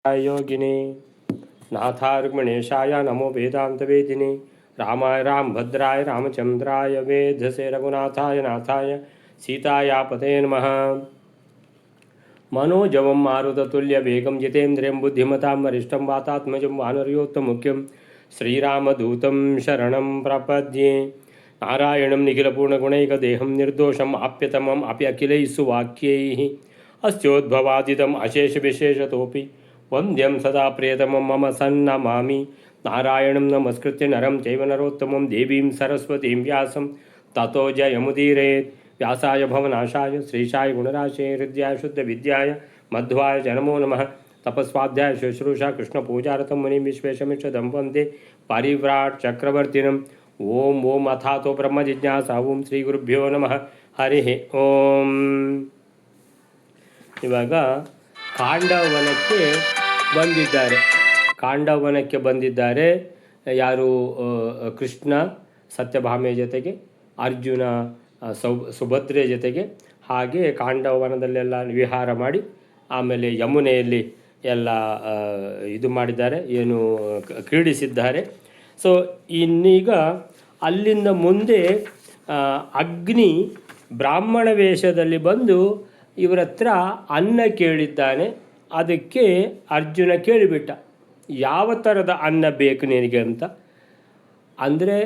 योगिने नाथारुक्मिणेशाय नमो वेदान्तवेदिने रामाय रामभद्राय रामचन्द्राय वेधसे रघुनाथाय नाथाय सीतायापते नमः। मनोजवं मारुततुल्यवेगं जितेन्द्रियं बुद्धिमतां वरिष्ठं वातात्मजं वानरयोत्तमुख्यं श्रीरामदूतं शरणं प्रपद्ये। नारायणं निखिलपूर्णगुणैकदेहं निर्दोषम् आप्यतमम् अप्यखिलैः सुवाक्यैः अस्योद्भवादितम् अशेषविशेषतोऽपि वन्द्यं सदा प्रियतमं मम सन्नमामि। नारायणं नमस्कृत्य नरं चैव नरोत्तमं देवीं सरस्वतीं व्यासं ततो जयमुदीरयेत्। व्यासाय भवनाशाय श्रीशाय गुणराशये हृद्याय शुद्धविद्याय मध्वाय च नमो नमः। तपस्वाध्याय शुश्रूषा कृष्णपूजारतं मुनिं विश्वेशमिषदं वन्दे परिव्राट् चक्रवर्तिनम्। ओम ओम अथातो ब्रह्मजिज्ञासा ओम ಶ್ರೀ ಗುರುಭ್ಯೋ ನಮಃ ಹರಿ ಓಂ. ಇವಾಗ ಕಾಂಡವನಕ್ಕೆ ಬಂದಿದ್ದಾರೆ ಯಾರು? ಕೃಷ್ಣ ಸತ್ಯಭಾಮೆಯ ಜೊತೆಗೆ, ಅರ್ಜುನ ಸುಭದ್ರೆ ಜೊತೆಗೆ. ಹಾಗೆ ಕಾಂಡವನದಲ್ಲೆಲ್ಲ ವಿಹಾರ ಮಾಡಿ ಆಮೇಲೆ ಯಮುನೆಯಲ್ಲಿ ಎಲ್ಲ ಇದು ಮಾಡಿದ್ದಾರೆ, ಏನು ಕ್ರೀಡಿಸಿದ್ದಾರೆ. ಸೊ ಇನ್ನೀಗ ಅಲ್ಲಿಂದ ಮುಂದೆ ಅಗ್ನಿ ಬ್ರಾಹ್ಮಣ ವೇಷದಲ್ಲಿ ಬಂದು ಇವರ ಹತ್ರ ಅನ್ನ ಕೇಳಿದ್ದಾನೆ. ಅದಕ್ಕೆ ಅರ್ಜುನ ಕೇಳಿಬಿಟ್ಟ, ಯಾವ ಥರದ ಅನ್ನ ಬೇಕು ನಿನಗೆ ಅಂತ. ಅಂದರೆ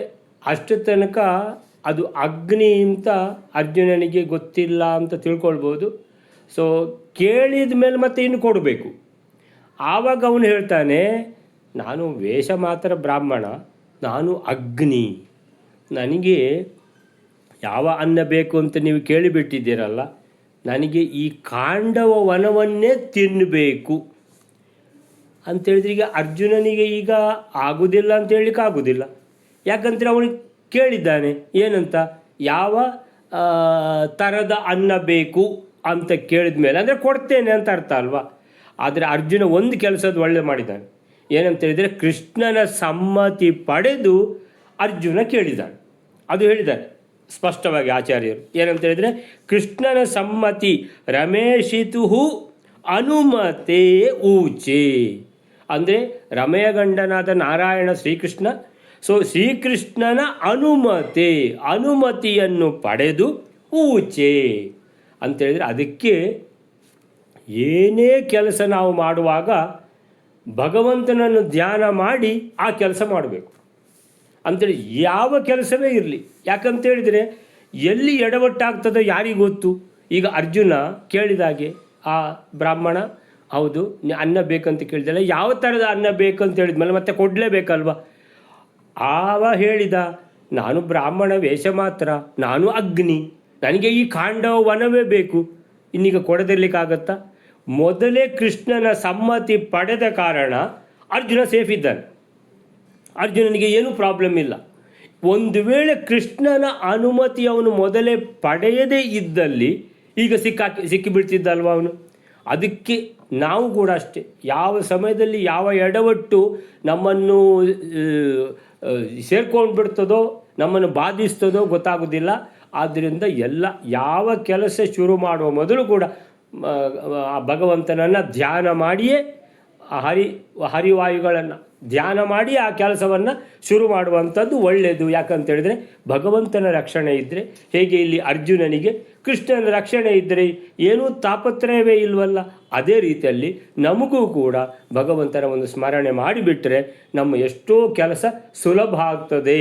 ಅಷ್ಟು ತನಕ ಅದು ಅಗ್ನಿ ಅಂತ ಅರ್ಜುನನಿಗೆ ಗೊತ್ತಿಲ್ಲ ಅಂತ ತಿಳ್ಕೊಳ್ಬೋದು. ಸೊ ಕೇಳಿದ ಮೇಲೆ ಮತ್ತೆ ಇನ್ನು ಕೊಡಬೇಕು. ಆವಾಗ ಅವನು ಹೇಳ್ತಾನೆ, ನಾನು ವೇಷ ಮಾತ್ರ ಬ್ರಾಹ್ಮಣ, ನಾನು ಅಗ್ನಿ, ನನಗೆ ಯಾವ ಅನ್ನ ಬೇಕು ಅಂತ ನೀವು ಕೇಳಿಬಿಟ್ಟಿದ್ದೀರಲ್ಲ, ನನಗೆ ಈ ಕಾಂಡವ ವನವನ್ನೇ ತಿನ್ನಬೇಕು ಅಂಥೇಳಿದ್ರೆ ಈಗ ಅರ್ಜುನನಿಗೆ ಈಗ ಆಗೋದಿಲ್ಲ ಅಂತ ಹೇಳಲಿಕ್ಕೆ ಆಗೋದಿಲ್ಲ. ಯಾಕಂದರೆ ಅವನಿಗೆ ಕೇಳಿದ್ದಾನೆ ಏನಂತ, ಯಾವ ಥರದ ಅನ್ನ ಬೇಕು ಅಂತ ಕೇಳಿದ ಮೇಲೆ ಅಂದರೆ ಕೊಡ್ತೇನೆ ಅಂತ ಅರ್ಥ ಅಲ್ವಾ. ಆದರೆ ಅರ್ಜುನ ಒಂದು ಕೆಲಸದ ಒಳ್ಳೆ ಮಾಡಿದ್ದಾನೆ. ಏನಂತ ಹೇಳಿದರೆ, ಕೃಷ್ಣನ ಸಮ್ಮತಿ ಪಡೆದು ಅರ್ಜುನ ಕೇಳಿದ್ದಾನೆ. ಅದು ಹೇಳಿದ್ದಾರೆ ಸ್ಪಷ್ಟವಾಗಿ ಆಚಾರ್ಯರು. ಏನಂತ ಹೇಳಿದರೆ, ಕೃಷ್ಣನ ಸಮ್ಮತಿ ರಮೇಶಿತು ಅನುಮತೆ ಊಚೆ. ಅಂದರೆ ರಮೆಯ ಗಂಡನಾದ ನಾರಾಯಣ ಶ್ರೀಕೃಷ್ಣ. ಸೊ ಶ್ರೀಕೃಷ್ಣನ ಅನುಮತಿಯನ್ನು ಪಡೆದು ಊಚೆ ಅಂತೇಳಿದರೆ, ಅದಕ್ಕೆ ಏನೇ ಕೆಲಸ ನಾವು ಮಾಡುವಾಗ ಭಗವಂತನನ್ನು ಧ್ಯಾನ ಮಾಡಿ ಆ ಕೆಲಸ ಮಾಡಬೇಕು ಅಂಥೇಳಿ. ಯಾವ ಕೆಲಸವೇ ಇರಲಿ, ಯಾಕಂತೇಳಿದರೆ ಎಲ್ಲಿ ಎಡವಟ್ಟಾಗ್ತದೋ ಯಾರಿಗೂ ಗೊತ್ತು. ಈಗ ಅರ್ಜುನ ಕೇಳಿದಾಗೆ ಆ ಬ್ರಾಹ್ಮಣ, ಹೌದು ಅನ್ನ ಬೇಕಂತ ಕೇಳಿದಲ್ಲ, ಯಾವ ಥರದ ಅನ್ನ ಬೇಕಂತ ಹೇಳಿದ್ಮೇಲೆ ಮತ್ತೆ ಕೊಡಲೇಬೇಕಲ್ವ. ಆವ ಹೇಳಿದ, ನಾನು ಬ್ರಾಹ್ಮಣ ವೇಷ ಮಾತ್ರ, ನಾನು ಅಗ್ನಿ, ನನಗೆ ಈ ಕಾಂಡವ ವನವೇ ಬೇಕು, ಇನ್ನೀಗ ಕೊಡದಿರ್ಲಿಕ್ಕಾಗತ್ತಾ? ಮೊದಲೇ ಕೃಷ್ಣನ ಸಮ್ಮತಿ ಪಡೆದ ಕಾರಣ ಅರ್ಜುನ ಸೇಫ್ ಇದ್ದಾನೆ. ಅರ್ಜುನನಿಗೆ ಏನೂ ಪ್ರಾಬ್ಲಮ್ ಇಲ್ಲ. ಒಂದು ಕೃಷ್ಣನ ಅನುಮತಿ ಅವನು ಮೊದಲೇ ಪಡೆಯದೇ ಇದ್ದಲ್ಲಿ ಈಗ ಸಿಕ್ಕಿಬಿಡ್ತಿದ್ದಲ್ವ ಅವನು. ಅದಕ್ಕೆ ನಾವು ಕೂಡ ಅಷ್ಟೇ, ಯಾವ ಸಮಯದಲ್ಲಿ ಯಾವ ಎಡವಟ್ಟು ನಮ್ಮನ್ನು ಸೇರ್ಕೊಂಡು ಬಿಡ್ತದೋ, ನಮ್ಮನ್ನು ಬಾಧಿಸ್ತದೋ ಗೊತ್ತಾಗೋದಿಲ್ಲ. ಆದ್ದರಿಂದ ಯಾವ ಕೆಲಸ ಶುರು ಮಾಡುವ ಮೊದಲು ಕೂಡ ಭಗವಂತನನ್ನು ಧ್ಯಾನ ಮಾಡಿಯೇ, ಹರಿವಾಯುಗಳನ್ನು ಧ್ಯಾನ ಮಾಡಿ ಆ ಕೆಲಸವನ್ನು ಶುರು ಮಾಡುವಂಥದ್ದು ಒಳ್ಳೆಯದು. ಯಾಕಂತೇಳಿದರೆ ಭಗವಂತನ ರಕ್ಷಣೆ ಇದ್ದರೆ, ಹೇಗೆ ಇಲ್ಲಿ ಅರ್ಜುನನಿಗೆ ಕೃಷ್ಣನ ರಕ್ಷಣೆ ಇದ್ದರೆ ಏನೂ ತಾಪತ್ರಯವೇ ಇಲ್ವಲ್ಲ, ಅದೇ ರೀತಿಯಲ್ಲಿ ನಮಗೂ ಕೂಡ ಭಗವಂತನ ಒಂದು ಸ್ಮರಣೆ ಮಾಡಿಬಿಟ್ರೆ ನಮ್ಮ ಎಷ್ಟೋ ಕೆಲಸ ಸುಲಭ ಆಗ್ತದೆ,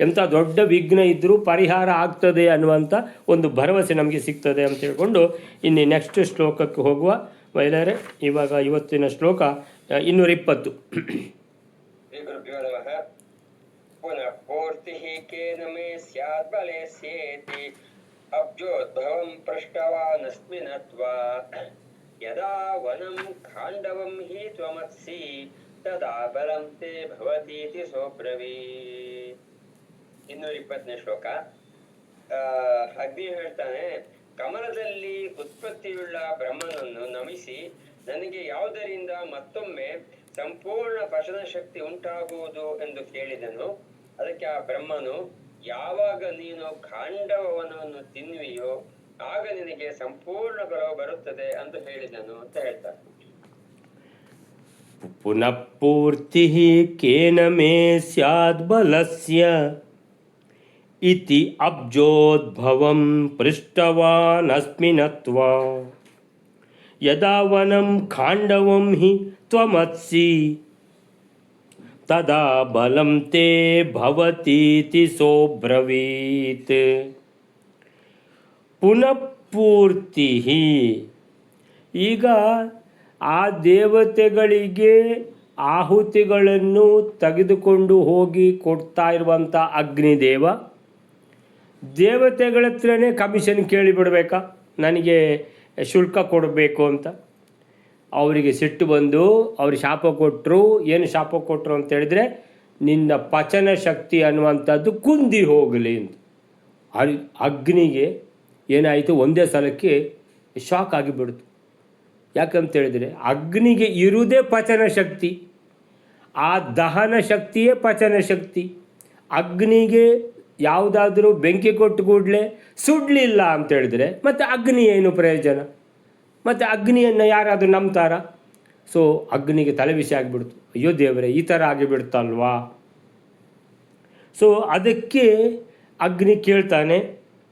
ಎಂಥ ದೊಡ್ಡ ವಿಘ್ನ ಇದ್ದರೂ ಪರಿಹಾರ ಆಗ್ತದೆ ಅನ್ನುವಂಥ ಒಂದು ಭರವಸೆ ನಮಗೆ ಸಿಗ್ತದೆ ಅಂತ ಹೇಳ್ಕೊಂಡು ಇನ್ನು ನೆಕ್ಸ್ಟ್ ಶ್ಲೋಕಕ್ಕೆ ಹೋಗುವ. ಮಹಿಳೆಯರೇ, ಇವಾಗ ಇವತ್ತಿನ ಶ್ಲೋಕ 220. ಪುನಃ ಪೂರ್ತಿ ಕೇನ ಮೇ ಸ್ಯಾತ್ ಬಲೆ ಸೇತಿ ಅಬ್ಜೋದ್ಭವಂ ಪೃಷ್ಟವಾನಸ್ಮಿನತ್ವಾ ಯದಾ ವನಂ ಖಾಂಡವಂ ಹಿ ತ್ವಮತ್ಸಿ ತದಾ ಬಲಂ ತೇ ಭವತೀತಿ ಸೋಬ್ರವೀ. 220ನೇ ಶ್ಲೋಕ. ಅಗ್ನಿ ಹೇಳ್ತಾನೆ, ಕಮಲದಲ್ಲಿ ಉತ್ಪತ್ತಿಯುಳ್ಳ ಬ್ರಹ್ಮನನ್ನು ನಮಿಸಿ ನನಗೆ ಯಾವುದರಿಂದ ಮತ್ತೊಮ್ಮೆ ಸಂಪೂರ್ಣ ಪಚನ ಶಕ್ತಿ ಉಂಟಾಗುವುದು ಎಂದು ಕೇಳಿದನು. ಅದಕ್ಕೆ ಆ ಬ್ರಹ್ಮನು, ಯಾವಾಗ ನೀನು ಖಾಂಡವನವನ್ನು ತಿನ್ನುವಿಯೋ ಆಗ ನಿನಗೆ ಸಂಪೂರ್ಣ ಬಲವು ಬರುತ್ತದೆ ಎಂದು ಹೇಳಿದನು ಅಂತ ಹೇಳ್ತಾರೆ. ಪುನಃ ಪೂರ್ತಿ ಕೇನ ಮೇ ಸ್ಯಾದ್ ಬಲಸ್ಯ ಇತಿ ಅಬ್ಜೋದ್ಭವಂ ಪೃಷ್ಟವಾನಸ್ಮಿ ನತ್ವಾ ಯದಾ ವನಂ ಖಾಂಡವಂ ಹಿ ತ್ವಮತ್ಸಿ ತದಾ ಬಲಂ ತೇ ಭವತೀತಿ ಸೋಬ್ರವೀತ್. ಪುನಃಪೂರ್ತಿ, ಈಗ ಆ ದೇವತೆಗಳಿಗೆ ಆಹುತಿಗಳನ್ನು ತೆಗೆದುಕೊಂಡು ಹೋಗಿ ಕೊಡ್ತಾ ಇರುವಂಥ ಅಗ್ನಿದೇವ ದೇವತೆಗಳ ಹತ್ರನೇ ಕಮಿಷನ್ ಕೇಳಿಬಿಡ್ಬೇಕಾ, ನನಗೆ ಶುಲ್ಕ ಕೊಡಬೇಕು ಅಂತ. ಅವರಿಗೆ ಸಿಟ್ಟು ಬಂದು ಅವ್ರು ಶಾಪ ಕೊಟ್ಟರು. ಏನು ಶಾಪ ಕೊಟ್ಟರು ಅಂತ ಹೇಳಿದರೆ, ನಿನ್ನ ಪಚನ ಶಕ್ತಿ ಅನ್ನುವಂಥದ್ದು ಕುಂದಿ ಹೋಗಲಿ ಅಂತ. ಅಗ್ನಿಗೆ ಏನಾಯಿತು, ಒಂದೇ ಸಲಕ್ಕೆ ಶಾಕ್ ಆಗಿಬಿಡ್ತು. ಯಾಕಂತ ಹೇಳಿದರೆ ಅಗ್ನಿಗೆ ಇರುವುದೇ ಪಚನ ಶಕ್ತಿ, ಆ ದಹನ ಶಕ್ತಿಯೇ ಪಚನ ಶಕ್ತಿ. ಅಗ್ನಿಗೆ ಯಾವುದಾದ್ರೂ ಬೆಂಕಿ ಕೊಟ್ಟು ಕೂಡಲೇ ಸುಡಲಿಲ್ಲ ಅಂತ ಹೇಳಿದರೆ ಮತ್ತು ಅಗ್ನಿ ಏನು ಪ್ರಯೋಜನ, ಮತ್ತು ಅಗ್ನಿಯನ್ನು ಯಾರಾದರೂ ನಂಬ್ತಾರ? ಸೊ ಅಗ್ನಿಗೆ ತಲೆಬಿಸಿ ಆಗಿಬಿಡ್ತು. ಅಯ್ಯೋ ದೇವರೇ, ಈ ಥರ ಆಗಿಬಿಡ್ತಲ್ವಾ. ಸೊ ಅದಕ್ಕೆ ಅಗ್ನಿ ಕೇಳ್ತಾನೆ,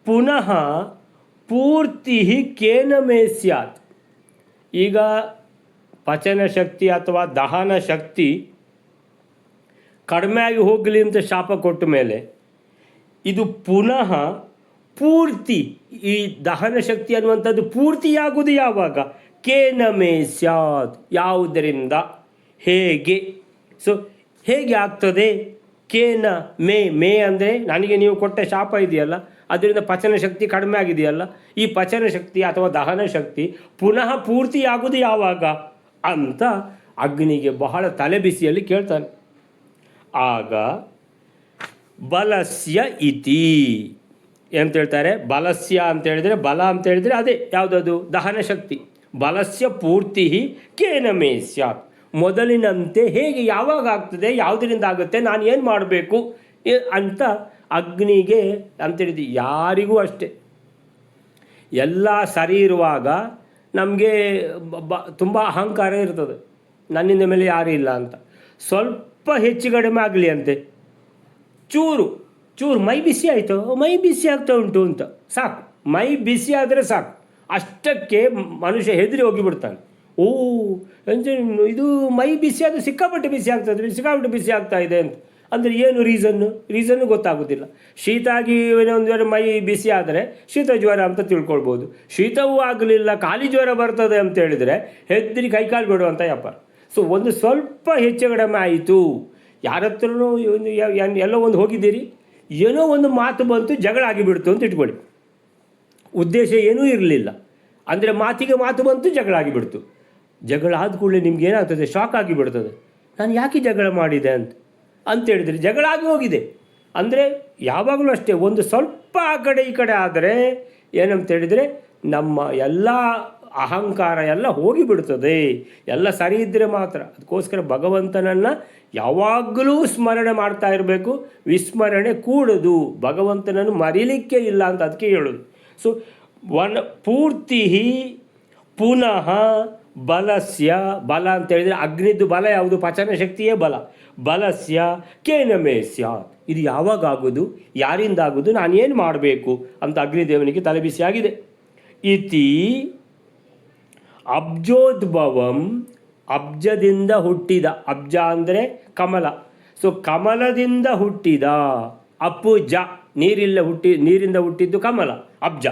ಪುನಃ ಪೂರ್ತಿ ಕೇನ ಮೇ ಸ್ಯಾತ್. ಈಗ ಪಚನ ಶಕ್ತಿ ಅಥವಾ ದಹನ ಶಕ್ತಿ ಕಡಿಮೆ ಆಗಿ ಹೋಗಲಿ ಅಂತ ಶಾಪ ಕೊಟ್ಟ ಮೇಲೆ ಇದು ಪುನಃ ಪೂರ್ತಿ, ಈ ದಹನ ಶಕ್ತಿ ಅನ್ನುವಂಥದ್ದು ಪೂರ್ತಿಯಾಗುವುದು ಯಾವಾಗ? ಕೇನ ಮೇ ಸ್ಯಾತ್, ಯಾವುದರಿಂದ, ಹೇಗೆ. ಸೊ ಹೇಗೆ ಆಗ್ತದೆ? ಕೇನ ಮೇ ಅಂದರೆ ನನಗೆ ನೀವು ಕೊಟ್ಟ ಶಾಪ ಇದೆಯಲ್ಲ, ಅದರಿಂದ ಪಚನ ಶಕ್ತಿ ಕಡಿಮೆ ಆಗಿದೆಯಲ್ಲ, ಈ ಪಚನ ಶಕ್ತಿ ಅಥವಾ ದಹನ ಶಕ್ತಿ ಪುನಃ ಪೂರ್ತಿಯಾಗುವುದು ಯಾವಾಗ ಅಂತ ಅಗ್ನಿಗೆ ಬಹಳ ತಲೆಬಿಸಿಯಲ್ಲಿ ಕೇಳ್ತಾನೆ. ಆಗ ಬಲಸ್ಯ ಇತಿ ಅಂತ ಹೇಳ್ತಾರೆ. ಬಲಸ್ಯ ಅಂತ ಹೇಳಿದರೆ, ಬಲ ಅಂತ ಹೇಳಿದರೆ ಅದೇ ಯಾವುದದು, ದಹನ ಶಕ್ತಿ. ಬಲಸ್ಯ ಪೂರ್ತಿ ಕೇನ ಮೇ ಸ್ಯಾತ್, ಮೊದಲಿನಂತೆ ಹೇಗೆ, ಯಾವಾಗ ಆಗ್ತದೆ, ಯಾವುದರಿಂದ ಆಗುತ್ತೆ, ನಾನು ಏನು ಮಾಡಬೇಕು ಅಂತ ಅಗ್ನಿಗೆ ಅಂತೇಳಿದ್ದು. ಯಾರಿಗೂ ಅಷ್ಟೇ, ಎಲ್ಲ ಸರಿ ಇರುವಾಗ ನಮಗೆ ತುಂಬ ಅಹಂಕಾರ ಇರ್ತದೆ, ನನ್ನಿಂದ ಮೇಲೆ ಯಾರೂ ಇಲ್ಲ ಅಂತ. ಸ್ವಲ್ಪ ಹೆಚ್ಚು ಕಡಿಮೆ ಆಗಲಿ ಅಂತೆ, ಚೂರು ಮೈ ಬಿಸಿ ಆಯಿತು, ಮೈ ಬಿಸಿ ಆಗ್ತಾ ಉಂಟು ಅಂತ ಸಾಕು, ಮೈ ಬಿಸಿ ಆದರೆ ಸಾಕು, ಅಷ್ಟಕ್ಕೆ ಮನುಷ್ಯ ಹೆದರಿ ಹೋಗಿಬಿಡ್ತಾನೆ. ಓ ಇದು ಮೈ ಬಿಸಿ ಆದರೆ ಸಿಕ್ಕಾಪಟ್ಟೆ ಬಿಸಿ ಆಗ್ತದೆ, ಸಿಕ್ಕಾಪಟ್ಟೆ ಬಿಸಿ ಆಗ್ತಾ ಇದೆ ಅಂತ. ಅಂದರೆ ಏನು ರೀಸನ್ನು ಗೊತ್ತಾಗೋದಿಲ್ಲ. ಶೀತ ಆಗಿ ಒಂದು ವೇಳೆ ಮೈ ಬಿಸಿ ಆದರೆ ಶೀತ ಜ್ವರ ಅಂತ ತಿಳ್ಕೊಳ್ಬೋದು. ಶೀತವೂ ಆಗಲಿಲ್ಲ, ಖಾಲಿ ಜ್ವರ ಬರ್ತದೆ ಅಂತ ಹೇಳಿದರೆ ಹೆದರಿ ಕೈಕಾಲು ಬಿಡುವಂಥ ವ್ಯಾಪಾರ. ಸೊ ಒಂದು ಸ್ವಲ್ಪ ಹೆಚ್ಚು ಕಡಿಮೆ ಆಯಿತು, ಯಾರ ಹತ್ರನೂ ಎಲ್ಲೋ ಒಂದು ಹೋಗಿದ್ದೀರಿ, ಏನೋ ಒಂದು ಮಾತು ಬಂತು, ಜಗಳ ಆಗಿಬಿಡ್ತು ಅಂತ ಇಟ್ಕೊಳ್ಳಿ. ಉದ್ದೇಶ ಏನೂ ಇರಲಿಲ್ಲ, ಅಂದರೆ ಮಾತಿಗೆ ಮಾತು ಬಂತು, ಜಗಳ ಆಗಿಬಿಡ್ತು. ಜಗಳ ಆದ ಕೂಡಲೇ ನಿಮ್ಗೆ ಏನಾಗ್ತದೆ, ಶಾಕ್ ಆಗಿಬಿಡ್ತದೆ. ನಾನು ಯಾಕೆ ಜಗಳ ಮಾಡಿದೆ ಅಂತ ಹೇಳಿದರೆ ಜಗಳ ಆಗಿ ಹೋಗಿದೆ. ಅಂದರೆ ಯಾವಾಗಲೂ ಅಷ್ಟೇ, ಒಂದು ಸ್ವಲ್ಪ ಆ ಕಡೆ ಈ ಕಡೆ ಆದರೆ ಏನಂತ ಹೇಳಿದರೆ ನಮ್ಮ ಎಲ್ಲ ಅಹಂಕಾರ ಎಲ್ಲ ಹೋಗಿಬಿಡ್ತದೆ. ಎಲ್ಲ ಸರಿ ಇದ್ದರೆ ಮಾತ್ರ. ಅದಕ್ಕೋಸ್ಕರ ಭಗವಂತನನ್ನು ಯಾವಾಗಲೂ ಸ್ಮರಣೆ ಮಾಡ್ತಾ ಇರಬೇಕು, ವಿಸ್ಮರಣೆ ಕೂಡದು. ಭಗವಂತನನ್ನು ಮರೀಲಿಕ್ಕೆ ಇಲ್ಲ ಅಂತ ಅದಕ್ಕೆ ಹೇಳೋದು. ಸೊ ಪೂರ್ತಿ ಪುನಃ ಬಲಸ್ಯ, ಬಲ ಅಂತ ಹೇಳಿದರೆ ಅಗ್ನಿದ್ದು ಬಲ ಯಾವುದು, ಪಚನ ಶಕ್ತಿಯೇ ಬಲ. ಬಲಸ್ಯ ಕೇನ ಮೇ ಸ್ಯಾತ್, ಇದು ಯಾವಾಗ ಆಗೋದು, ಯಾರಿಂದ ಆಗೋದು, ನಾನೇನು ಮಾಡಬೇಕು ಅಂತ ಅಗ್ನಿದೇವನಿಗೆ ತಲೆಬಿಸಿಯಾಗಿದೆ. ಇತಿ ಅಬ್ಜೋದ್ಭವಂ, ಅಬ್ಜದಿಂದ ಹುಟ್ಟಿದ, ಅಬ್ಜ ಅಂದರೆ ಕಮಲ. ಸೊ ಕಮಲದಿಂದ ಹುಟ್ಟಿದ, ಅಪ್ಪುಜ ನೀರಿಂದ ಹುಟ್ಟಿದ್ದು ಕಮಲ, ಅಬ್ಜ.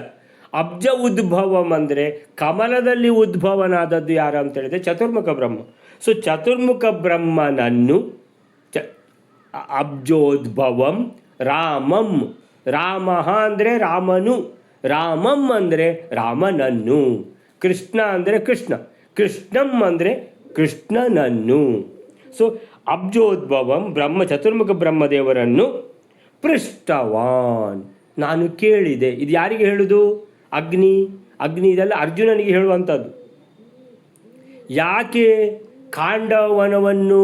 ಅಬ್ಜ ಉದ್ಭವಂ ಅಂದರೆ ಕಮಲದಲ್ಲಿ ಉದ್ಭವನಾದದ್ದು ಯಾರು ಅಂತ ಹೇಳಿದರೆ ಚತುರ್ಮುಖ ಬ್ರಹ್ಮ. ಸೊ ಚತುರ್ಮುಖ ಬ್ರಹ್ಮನನ್ನು ಅಬ್ಜೋದ್ಭವಂ ರಾಮಂ, ರಾಮ ಅಂದರೆ ರಾಮನು, ರಾಮಂ ಅಂದರೆ ರಾಮನನ್ನು, ಕೃಷ್ಣ ಅಂದರೆ ಕೃಷ್ಣಂ ಅಂದರೆ ಕೃಷ್ಣನನ್ನು. ಸೊ ಅಬ್ಜೋದ್ಭವಂ ಬ್ರಹ್ಮ, ಚತುರ್ಮುಖ ಬ್ರಹ್ಮದೇವರನ್ನು ಪೃಷ್ಟವಾನ್, ನಾನು ಕೇಳಿದೆ. ಇದು ಯಾರಿಗೆ ಹೇಳುವುದು? ಅಗ್ನಿ ಇದೆಲ್ಲ ಅರ್ಜುನನಿಗೆ ಹೇಳುವಂಥದ್ದು. ಯಾಕೆ ಖಾಂಡವನವನ್ನು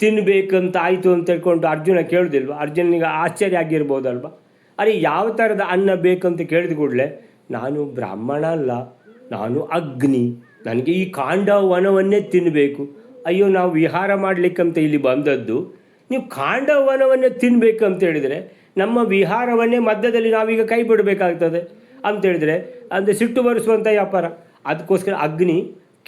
ತಿನ್ನಬೇಕಂತ ಆಯಿತು ಅಂತ ಹೇಳ್ಕೊಂಡು ಅರ್ಜುನ ಕೇಳೋದಿಲ್ವ? ಅರ್ಜುನಿಗೆ ಆಶ್ಚರ್ಯ ಆಗಿರ್ಬೋದಲ್ವ? ಅರೆ ಯಾವ ಥರದ ಅನ್ನ ಬೇಕಂತ ಕೇಳಿದ ಕೂಡಲೇ, ನಾನು ಬ್ರಾಹ್ಮಣ ಅಲ್ಲ, ನಾನು ಅಗ್ನಿ, ನನಗೆ ಈ ಖಾಂಡವನವನ್ನೇ ತಿನ್ನಬೇಕು. ಅಯ್ಯೋ ನಾವು ವಿಹಾರ ಮಾಡಲಿಕ್ಕಂತ ಇಲ್ಲಿ ಬಂದದ್ದು, ನೀವು ಕಾಂಡವನವನ್ನೇ ತಿನ್ನಬೇಕಂತ ಹೇಳಿದರೆ ನಮ್ಮ ವಿಹಾರವನ್ನೇ ಮಧ್ಯದಲ್ಲಿ ನಾವೀಗ ಕೈ ಬಿಡಬೇಕಾಗ್ತದೆ ಅಂತೇಳಿದರೆ ಅಂದರೆ ಸಿಟ್ಟು ಬರೆಸುವಂಥ ವ್ಯಾಪಾರ. ಅದಕ್ಕೋಸ್ಕರ ಅಗ್ನಿ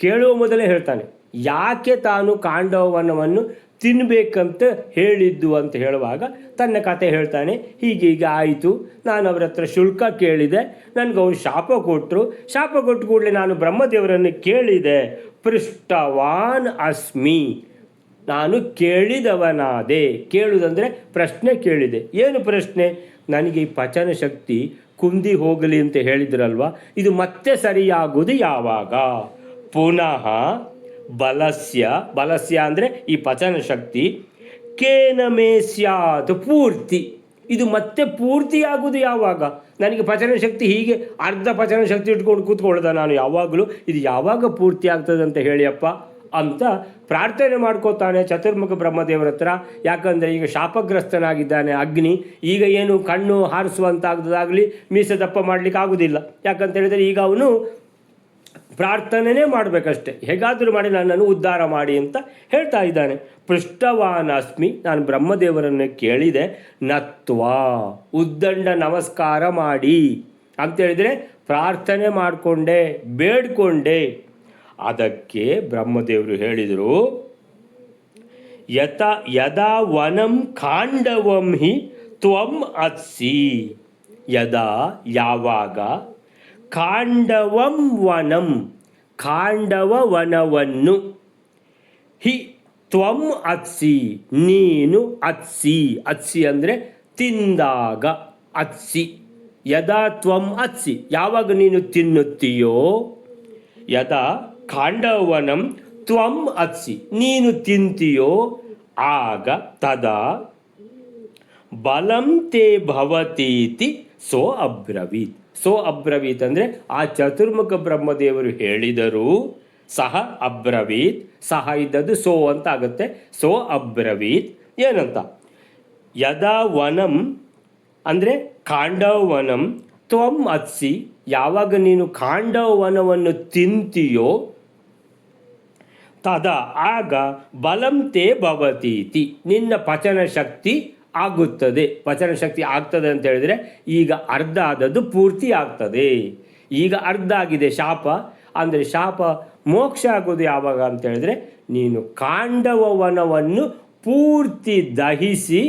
ಕೇಳುವ ಮೊದಲೇ ಹೇಳ್ತಾನೆ ಯಾಕೆ ತಾನು ಕಾಂಡವನವನ್ನು ತಿನ್ನಬೇಕಂತ ಹೇಳಿದ್ದು ಅಂತ ಹೇಳುವಾಗ ತನ್ನ ಕತೆ ಹೇಳ್ತಾನೆ. ಹೀಗೆ ಆಯಿತು, ನಾನು ಅವರ ಹತ್ರ ಶುಲ್ಕ ಕೇಳಿದೆ, ನನಗೆ ಅವರು ಶಾಪ ಕೊಟ್ಟರು. ಶಾಪ ಕೊಟ್ಟ ಕೂಡಲೇ ನಾನು ಬ್ರಹ್ಮದೇವರನ್ನು ಕೇಳಿದೆ, ಪೃಷ್ಟವಾನ್ ಅಸ್ಮಿ, ನಾನು ಕೇಳಿದವನಾದೆ. ಕೇಳುವುದಂದರೆ ಪ್ರಶ್ನೆ ಕೇಳಿದೆ. ಏನು ಪ್ರಶ್ನೆ? ನನಗೆ ಈ ಪಚನ ಶಕ್ತಿ ಕುಂದಿ ಹೋಗಲಿ ಅಂತ ಹೇಳಿದ್ರಲ್ವ, ಇದು ಮತ್ತೆ ಸರಿಯಾಗುವುದು ಯಾವಾಗ? ಪುನಃ ಬಲಸ್ಯ ಅಂದರೆ ಈ ಪಚನ ಶಕ್ತಿ ಕೇನ ಮೇ ಸ್ಯಾತ್ ಪೂರ್ತಿ, ಇದು ಮತ್ತೆ ಪೂರ್ತಿಯಾಗುವುದು ಯಾವಾಗ? ನನಗೆ ಪಚನ ಶಕ್ತಿ ಹೀಗೆ ಅರ್ಧ ಪಚನ ಶಕ್ತಿ ಇಟ್ಕೊಂಡು ಕೂತ್ಕೊಳ್ಳೋದ ನಾನು ಯಾವಾಗಲೂ? ಇದು ಯಾವಾಗ ಪೂರ್ತಿ ಆಗ್ತದೆ ಅಂತ ಹೇಳಿಯಪ್ಪ ಅಂತ ಪ್ರಾರ್ಥನೆ ಮಾಡ್ಕೋತಾನೆ ಚತುರ್ಮುಖ ಬ್ರಹ್ಮದೇವರ ಹತ್ರ. ಯಾಕಂದರೆ ಈಗ ಶಾಪಗ್ರಸ್ತನಾಗಿದ್ದಾನೆ ಅಗ್ನಿ. ಈಗ ಏನು ಕಣ್ಣು ಹಾರಿಸುವಂತಾಗದಾಗಲಿ ಮೀಸೆ ದಪ್ಪ ಮಾಡಲಿಕ್ಕೆ ಆಗೋದಿಲ್ಲ. ಯಾಕಂತ ಹೇಳಿದರೆ ಈಗ ಅವನು ಪ್ರಾರ್ಥನೆಯೇ ಮಾಡಬೇಕಷ್ಟೆ, ಹೇಗಾದರೂ ಮಾಡಿ ನನ್ನನ್ನು ಉದ್ಧಾರ ಮಾಡಿ ಅಂತ ಹೇಳ್ತಾ ಇದ್ದಾನೆ. ಪೃಷ್ಟವಾನಸ್ಮಿ, ನಾನು ಬ್ರಹ್ಮದೇವರನ್ನು ಕೇಳಿದೆ. ನತ್ವಾ, ಉದ್ದಂಡ ನಮಸ್ಕಾರ ಮಾಡಿ ಅಂತೇಳಿದರೆ ಪ್ರಾರ್ಥನೆ ಮಾಡಿಕೊಂಡೆ, ಬೇಡ್ಕೊಂಡೆ. ಅದಕ್ಕೆ ಬ್ರಹ್ಮದೇವರು ಹೇಳಿದರು, ಯದಾ ವನಂ ಖಾಂಡವಂ ಹಿ ತ್ವಂ ಅತ್ಸಿ. ಯದಾ ಯಾವಾಗ, ಖಾಂಡವಂ ವನಂ ಖಾಂಡವ ವನವನ್ನು, ಹಿ ತ್ವಂ ಅತ್ಸಿ ನೀನು, ಅತ್ಸಿ ಅಂದರೆ ತಿಂದಾಗ, ಅತ್ಸಿ. ಯದಾ ತ್ವಂ ಅತ್ಸಿ ಯಾವಾಗ ನೀನು ತಿನ್ನುತ್ತೀಯೋ, ಯದಾ ಖಾಂಡವನಂ ತ್ವಂ ಅತ್ಸಿ ನೀನು ತಿಂತೀಯೋ, ಆಗ ತದಾ ಬಲಂ ತೇ ಭವತೀತಿ ಸೋ ಅಬ್ರವೀತ್. ಸೋ ಅಬ್ರವೀತ್ ಅಂದರೆ ಆ ಚತುರ್ಮುಖ ಬ್ರಹ್ಮದೇವರು ಹೇಳಿದರು. ಸಹ ಅಬ್ರವೀತ್, ಸಹ ಇದ್ದದ್ದು ಸೋ ಅಂತ ಆಗುತ್ತೆ. ಸೋ ಅಬ್ರವೀತ್ ಏನಂತ? ಯದಾ ವನಂ ಅಂದರೆ ಖಾಂಡವನಂ ತ್ವಂ ಅತ್ಸಿ, ಯಾವಾಗ ನೀನು ಖಾಂಡವನವನ್ನು ತಿಂತೀಯೋ, ತದ ಆಗ ಬಲಂ ತೇ ಭವತೀತಿ ನಿನ್ನ ಪಚನ ಶಕ್ತಿ ಆಗುತ್ತದೆ. ಪಚನ ಶಕ್ತಿ ಆಗ್ತದೆ ಅಂತ ಹೇಳಿದರೆ ಈಗ ಅರ್ಧ ಆದದ್ದು ಪೂರ್ತಿ ಆಗ್ತದೆ. ಈಗ ಅರ್ಧ ಆಗಿದೆ ಶಾಪ. ಅಂದರೆ ಶಾಪ ಮೋಕ್ಷ ಆಗೋದು ಯಾವಾಗ ಅಂತ ಹೇಳಿದ್ರೆ ನೀನು ಖಾಂಡವನವನ್ನು ಪೂರ್ತಿ ದಹಿಸಿ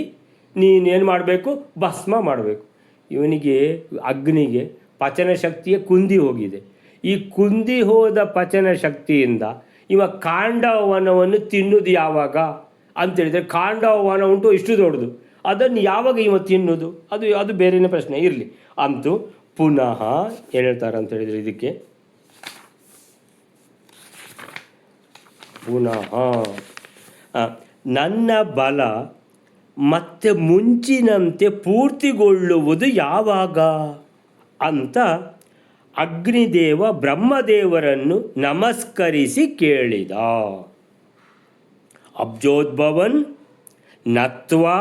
ನೀನೇನು ಮಾಡಬೇಕು? ಭಸ್ಮ ಮಾಡಬೇಕು. ಇವನಿಗೆ ಅಗ್ನಿಗೆ ಪಚನ ಶಕ್ತಿಯ ಕುಂದಿ ಹೋಗಿದೆ. ಈ ಕುಂದಿ ಹೋದ ಪಚನ ಶಕ್ತಿಯಿಂದ ಇವ ಖಾಂಡವನವನ್ನು ತಿನ್ನೋದು ಯಾವಾಗ ಅಂತೇಳಿದರೆ, ಖಾಂಡವನ ಉಂಟು ಇಷ್ಟು ದೊಡ್ಡದು, ಅದನ್ನು ಯಾವಾಗ ಇವ ತಿನ್ನೋದು? ಅದು ಬೇರೆಯೇ ಪ್ರಶ್ನೆ ಇರಲಿ. ಅಂತೂ ಪುನಃ ಏನು ಹೇಳ್ತಾರೆ ಅಂತ ಹೇಳಿದರೆ, ಇದಕ್ಕೆ ಪುನಃ ನನ್ನ ಬಲ ಮತ್ತೆ ಮುಂಚಿನಂತೆ ಪೂರ್ತಿಗೊಳ್ಳುವುದು ಯಾವಾಗ ಅಂತ ಅಗ್ನಿದೇವ ಬ್ರಹ್ಮದೇವರನ್ನು ನಮಸ್ಕರಿಸಿ ಕೇಳಿದ. ಅಬ್ಜೋದ್ಭವನ್ ನತ್ವಾ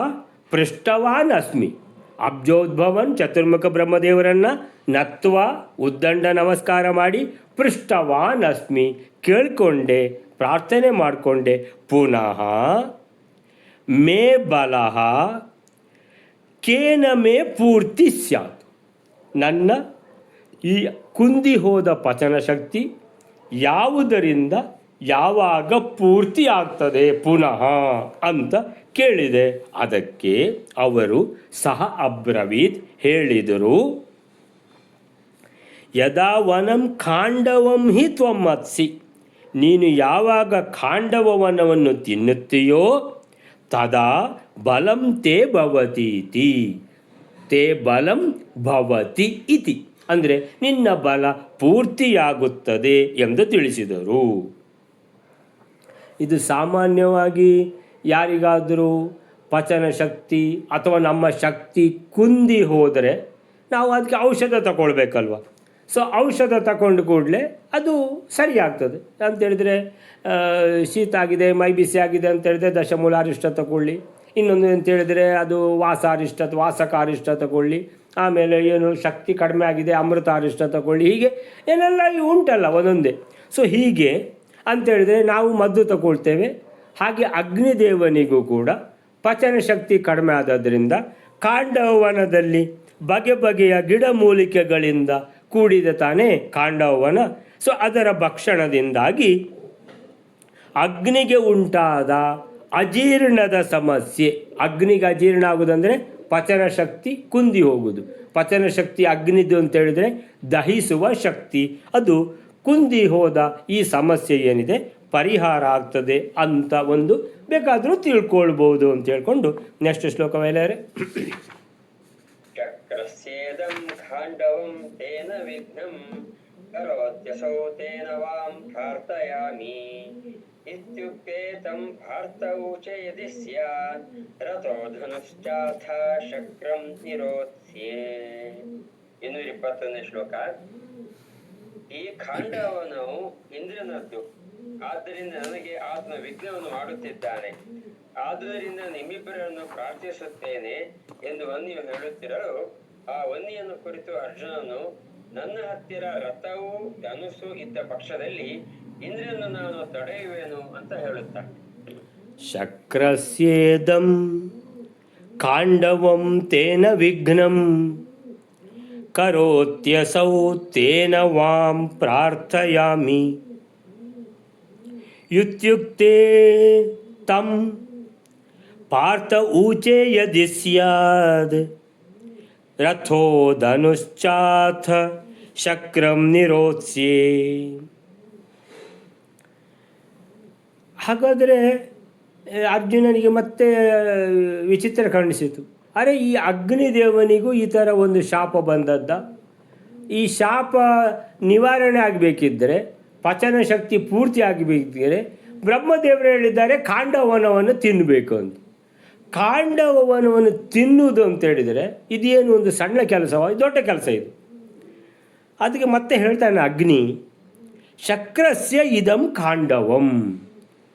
ಪೃಷ್ಟವಾನ್ ಅಸ್ಮಿ. ಅಬ್ಜೋದ್ಭವನ್ ಚತುರ್ಮುಖ ಬ್ರಹ್ಮದೇವರನ್ನು ನತ್ವಾ ಉದ್ದಂಡ ನಮಸ್ಕಾರ ಮಾಡಿ ಪೃಷ್ಟವಾನ್ ಅಸ್ಮಿ ಕೇಳಿಕೊಂಡೆ, ಪ್ರಾರ್ಥನೆ ಮಾಡಿಕೊಂಡೆ. ಪುನಃ ಮೇ ಬಲಃ ಕೇನ ಮೇ ಪೂರ್ತಿ ಸ್ಯಾತ್. ನನ್ನ ಈ ಕುಂದಿ ಹೋದ ಪಚನ ಶಕ್ತಿ ಯಾವುದರಿಂದ ಯಾವಾಗ ಪೂರ್ತಿ ಆಗ್ತದೆ ಪುನಃ ಅಂತ ಕೇಳಿದೆ. ಅದಕ್ಕೆ ಅವರು ಸಹ ಅಬ್ರವೀತ್ ಹೇಳಿದರು, ಯದಾ ವನಂ ಖಾಂಡವಂ ಹಿ ತ್ವಂ ಅತ್ಸಿ. ನೀನು ಯಾವಾಗ ಖಾಂಡವನವನ್ನು ತಿನ್ನುತ್ತೀಯೋ ತದಾ ಬಲಂ ತೇ ಭವತೀತಿ. ತೇ ಬಲಂ ಭವತಿ ಇತಿ ಅಂದರೆ ನಿನ್ನ ಬಲ ಪೂರ್ತಿಯಾಗುತ್ತದೆ ಎಂದು ತಿಳಿಸಿದರು. ಇದು ಸಾಮಾನ್ಯವಾಗಿ ಯಾರಿಗಾದರೂ ಪಚನ ಶಕ್ತಿ ಅಥವಾ ನಮ್ಮ ಶಕ್ತಿ ಕುಂದಿ ಹೋದರೆ ನಾವು ಅದಕ್ಕೆ ಔಷಧ ತಗೊಳ್ಬೇಕಲ್ವ. ಸೊ ಔಷಧ ತಗೊಂಡು ಕೂಡಲೇ ಅದು ಸರಿಯಾಗ್ತದೆ. ಅಂತೇಳಿದರೆ ಶೀತ ಆಗಿದೆ, ಮೈ ಬಿಸಿ ಆಗಿದೆ ಅಂತೇಳಿದರೆ ದಶಮೂಲಾರಿಷ್ಟ ತಗೊಳ್ಳಿ. ಇನ್ನೊಂದು ಅಂತೇಳಿದರೆ ಅದು ವಾಸಕಾರಿಷ್ಟ ತಗೊಳ್ಳಿ. ಆಮೇಲೆ ಏನು ಶಕ್ತಿ ಕಡಿಮೆ ಆಗಿದೆ ಅಮೃತಾರಿಷ್ಟ ತಗೊಳ್ಳಿ. ಹೀಗೆ ಏನೆಲ್ಲ ಉಂಟಲ್ಲ ಒಂದೊಂದೇ. ಸೊ ಹೀಗೆ ಅಂತೇಳಿದರೆ ನಾವು ಮದ್ದು ತಗೊಳ್ತೇವೆ. ಹಾಗೆ ಅಗ್ನಿದೇವನಿಗೂ ಕೂಡ ಪಚನ ಶಕ್ತಿ ಕಡಿಮೆ ಆದದ್ರಿಂದ ಕಾಂಡವನದಲ್ಲಿ ಬಗೆ ಬಗೆಯ ಗಿಡಮೂಲಿಕೆಗಳಿಂದ ಕೂಡಿದ ತಾನೇ ಕಾಂಡವನ. ಸೊ ಅದರ ಭಕ್ಷಣದಿಂದಾಗಿ ಅಗ್ನಿಗೆ ಉಂಟಾದ ಅಜೀರ್ಣದ ಸಮಸ್ಯೆ, ಅಗ್ನಿಗೆ ಅಜೀರ್ಣ ಆಗುವುದಂದರೆ ಪಚನ ಶಕ್ತಿ ಕುಂದಿ ಹೋಗುವುದು. ಪಚನ ಶಕ್ತಿ ಅಗ್ನಿದು ಅಂತೇಳಿದರೆ ದಹಿಸುವ ಶಕ್ತಿ, ಅದು ಕುಂದಿ ಹೋದ ಈ ಸಮಸ್ಯೆ ಏನಿದೆ ಪರಿಹಾರ ಆಗ್ತದೆ ಅಂತ ಒಂದು ಬೇಕಾದರೂ ತಿಳ್ಕೊಳ್ಬೋದು ಅಂತ ಹೇಳ್ಕೊಂಡು ನೆಕ್ಸ್ಟ್ ಶ್ಲೋಕ ಮೇಲೆ ಚಕ್ರಸ್ಯೇದಂ ಖಾಂಡವಂ ತೇನ ವಿಘ್ನಂ ಕರೋತ್ಯಸೌ ತೇನ ವಾಂ ಪ್ರಾರ್ಥಯಾಮಿ ಇತ್ಯುಕ್ತೆ ತಂ ಪ್ರಾರ್ಥೌಚ ಯದಿ ಸ್ಯಾತ್ ರಥೋ ಧನುಶ್ಚಾಥ ಶಕ್ರಂ ನಿರೋತ್ಸ್ಯೆ. 220ನೇ ಶ್ಲೋಕ. ಈ ಖಾಂಡವನವು ಇಂದ್ರನದ್ದು, ಆದ್ದರಿಂದ ನನಗೆ ಆತ್ಮ ವಿಘ್ನವನ್ನು ಮಾಡುತ್ತಿದ್ದಾನೆ. ಆದುದರಿಂದ ನಿಮ್ಮಿಬ್ಬರನ್ನು ಪ್ರಾರ್ಥಿಸುತ್ತೇನೆ ಎಂದು ವನ್ನಿಯು ಹೇಳುತ್ತಿರಲು, ಆ ವನ್ನಿಯನ್ನು ಕುರಿತು ಅರ್ಜುನನು, ನನ್ನ ಹತ್ತಿರ ರಥವೂ ಧನುಸ್ಸು ಇದ್ದ ಪಕ್ಷದಲ್ಲಿ ಇಂದ್ರನು ನಾನು ತಡೆಯುವೆನು ಅಂತ ಹೇಳುತ್ತಾನೆ. ಶಕ್ರಸ್ಯೇದಂ ಕಾಂಡವಂ ತೇನ ವಿಘ್ನಂ ಕರೋತ್ಯಸೌ ತೇನ ವಾಂ ಪ್ರಾರ್ಥಯಾಮಿ ಇತ್ಯುಕ್ತೆ ತಂ ಪಾರ್ಥ ಊಚೆ ಯದಿ ಸ್ಯಾದ್ ರಥೋ ಧನುಶ್ಚಾಥ ಶಕ್ರಂ ನಿರೋತ್ಸ್ಯೆ. ಹಾಗಾದರೆ ಅರ್ಜುನನಿಗೆ ಮತ್ತೆ ವಿಚಿತ್ರ ಕಾಣಿಸಿತು. ಅರೆ, ಈ ಅಗ್ನಿದೇವನಿಗೂ ಈ ಥರ ಒಂದು ಶಾಪ ಬಂದದ್ದ? ಈ ಶಾಪ ನಿವಾರಣೆ ಆಗಬೇಕಿದ್ದರೆ, ಪಚನ ಶಕ್ತಿ ಪೂರ್ತಿ ಆಗಬೇಕಿದ್ದರೆ ಬ್ರಹ್ಮದೇವರು ಹೇಳಿದ್ದಾರೆ ಕಾಂಡವನವನ್ನು ತಿನ್ನಬೇಕು ಅಂತ. ಕಾಂಡವನವನ್ನು ತಿನ್ನುವುದು ಅಂತ ಹೇಳಿದರೆ ಇದೇನು ಒಂದು ಸಣ್ಣ ಕೆಲಸವ? ದೊಡ್ಡ ಕೆಲಸ ಇದು. ಅದಕ್ಕೆ ಮತ್ತೆ ಹೇಳ್ತಾನೆ ಅಗ್ನಿ, ಶಕ್ರಸ್ಯ ಇದಂ ಕಾಂಡವಂ.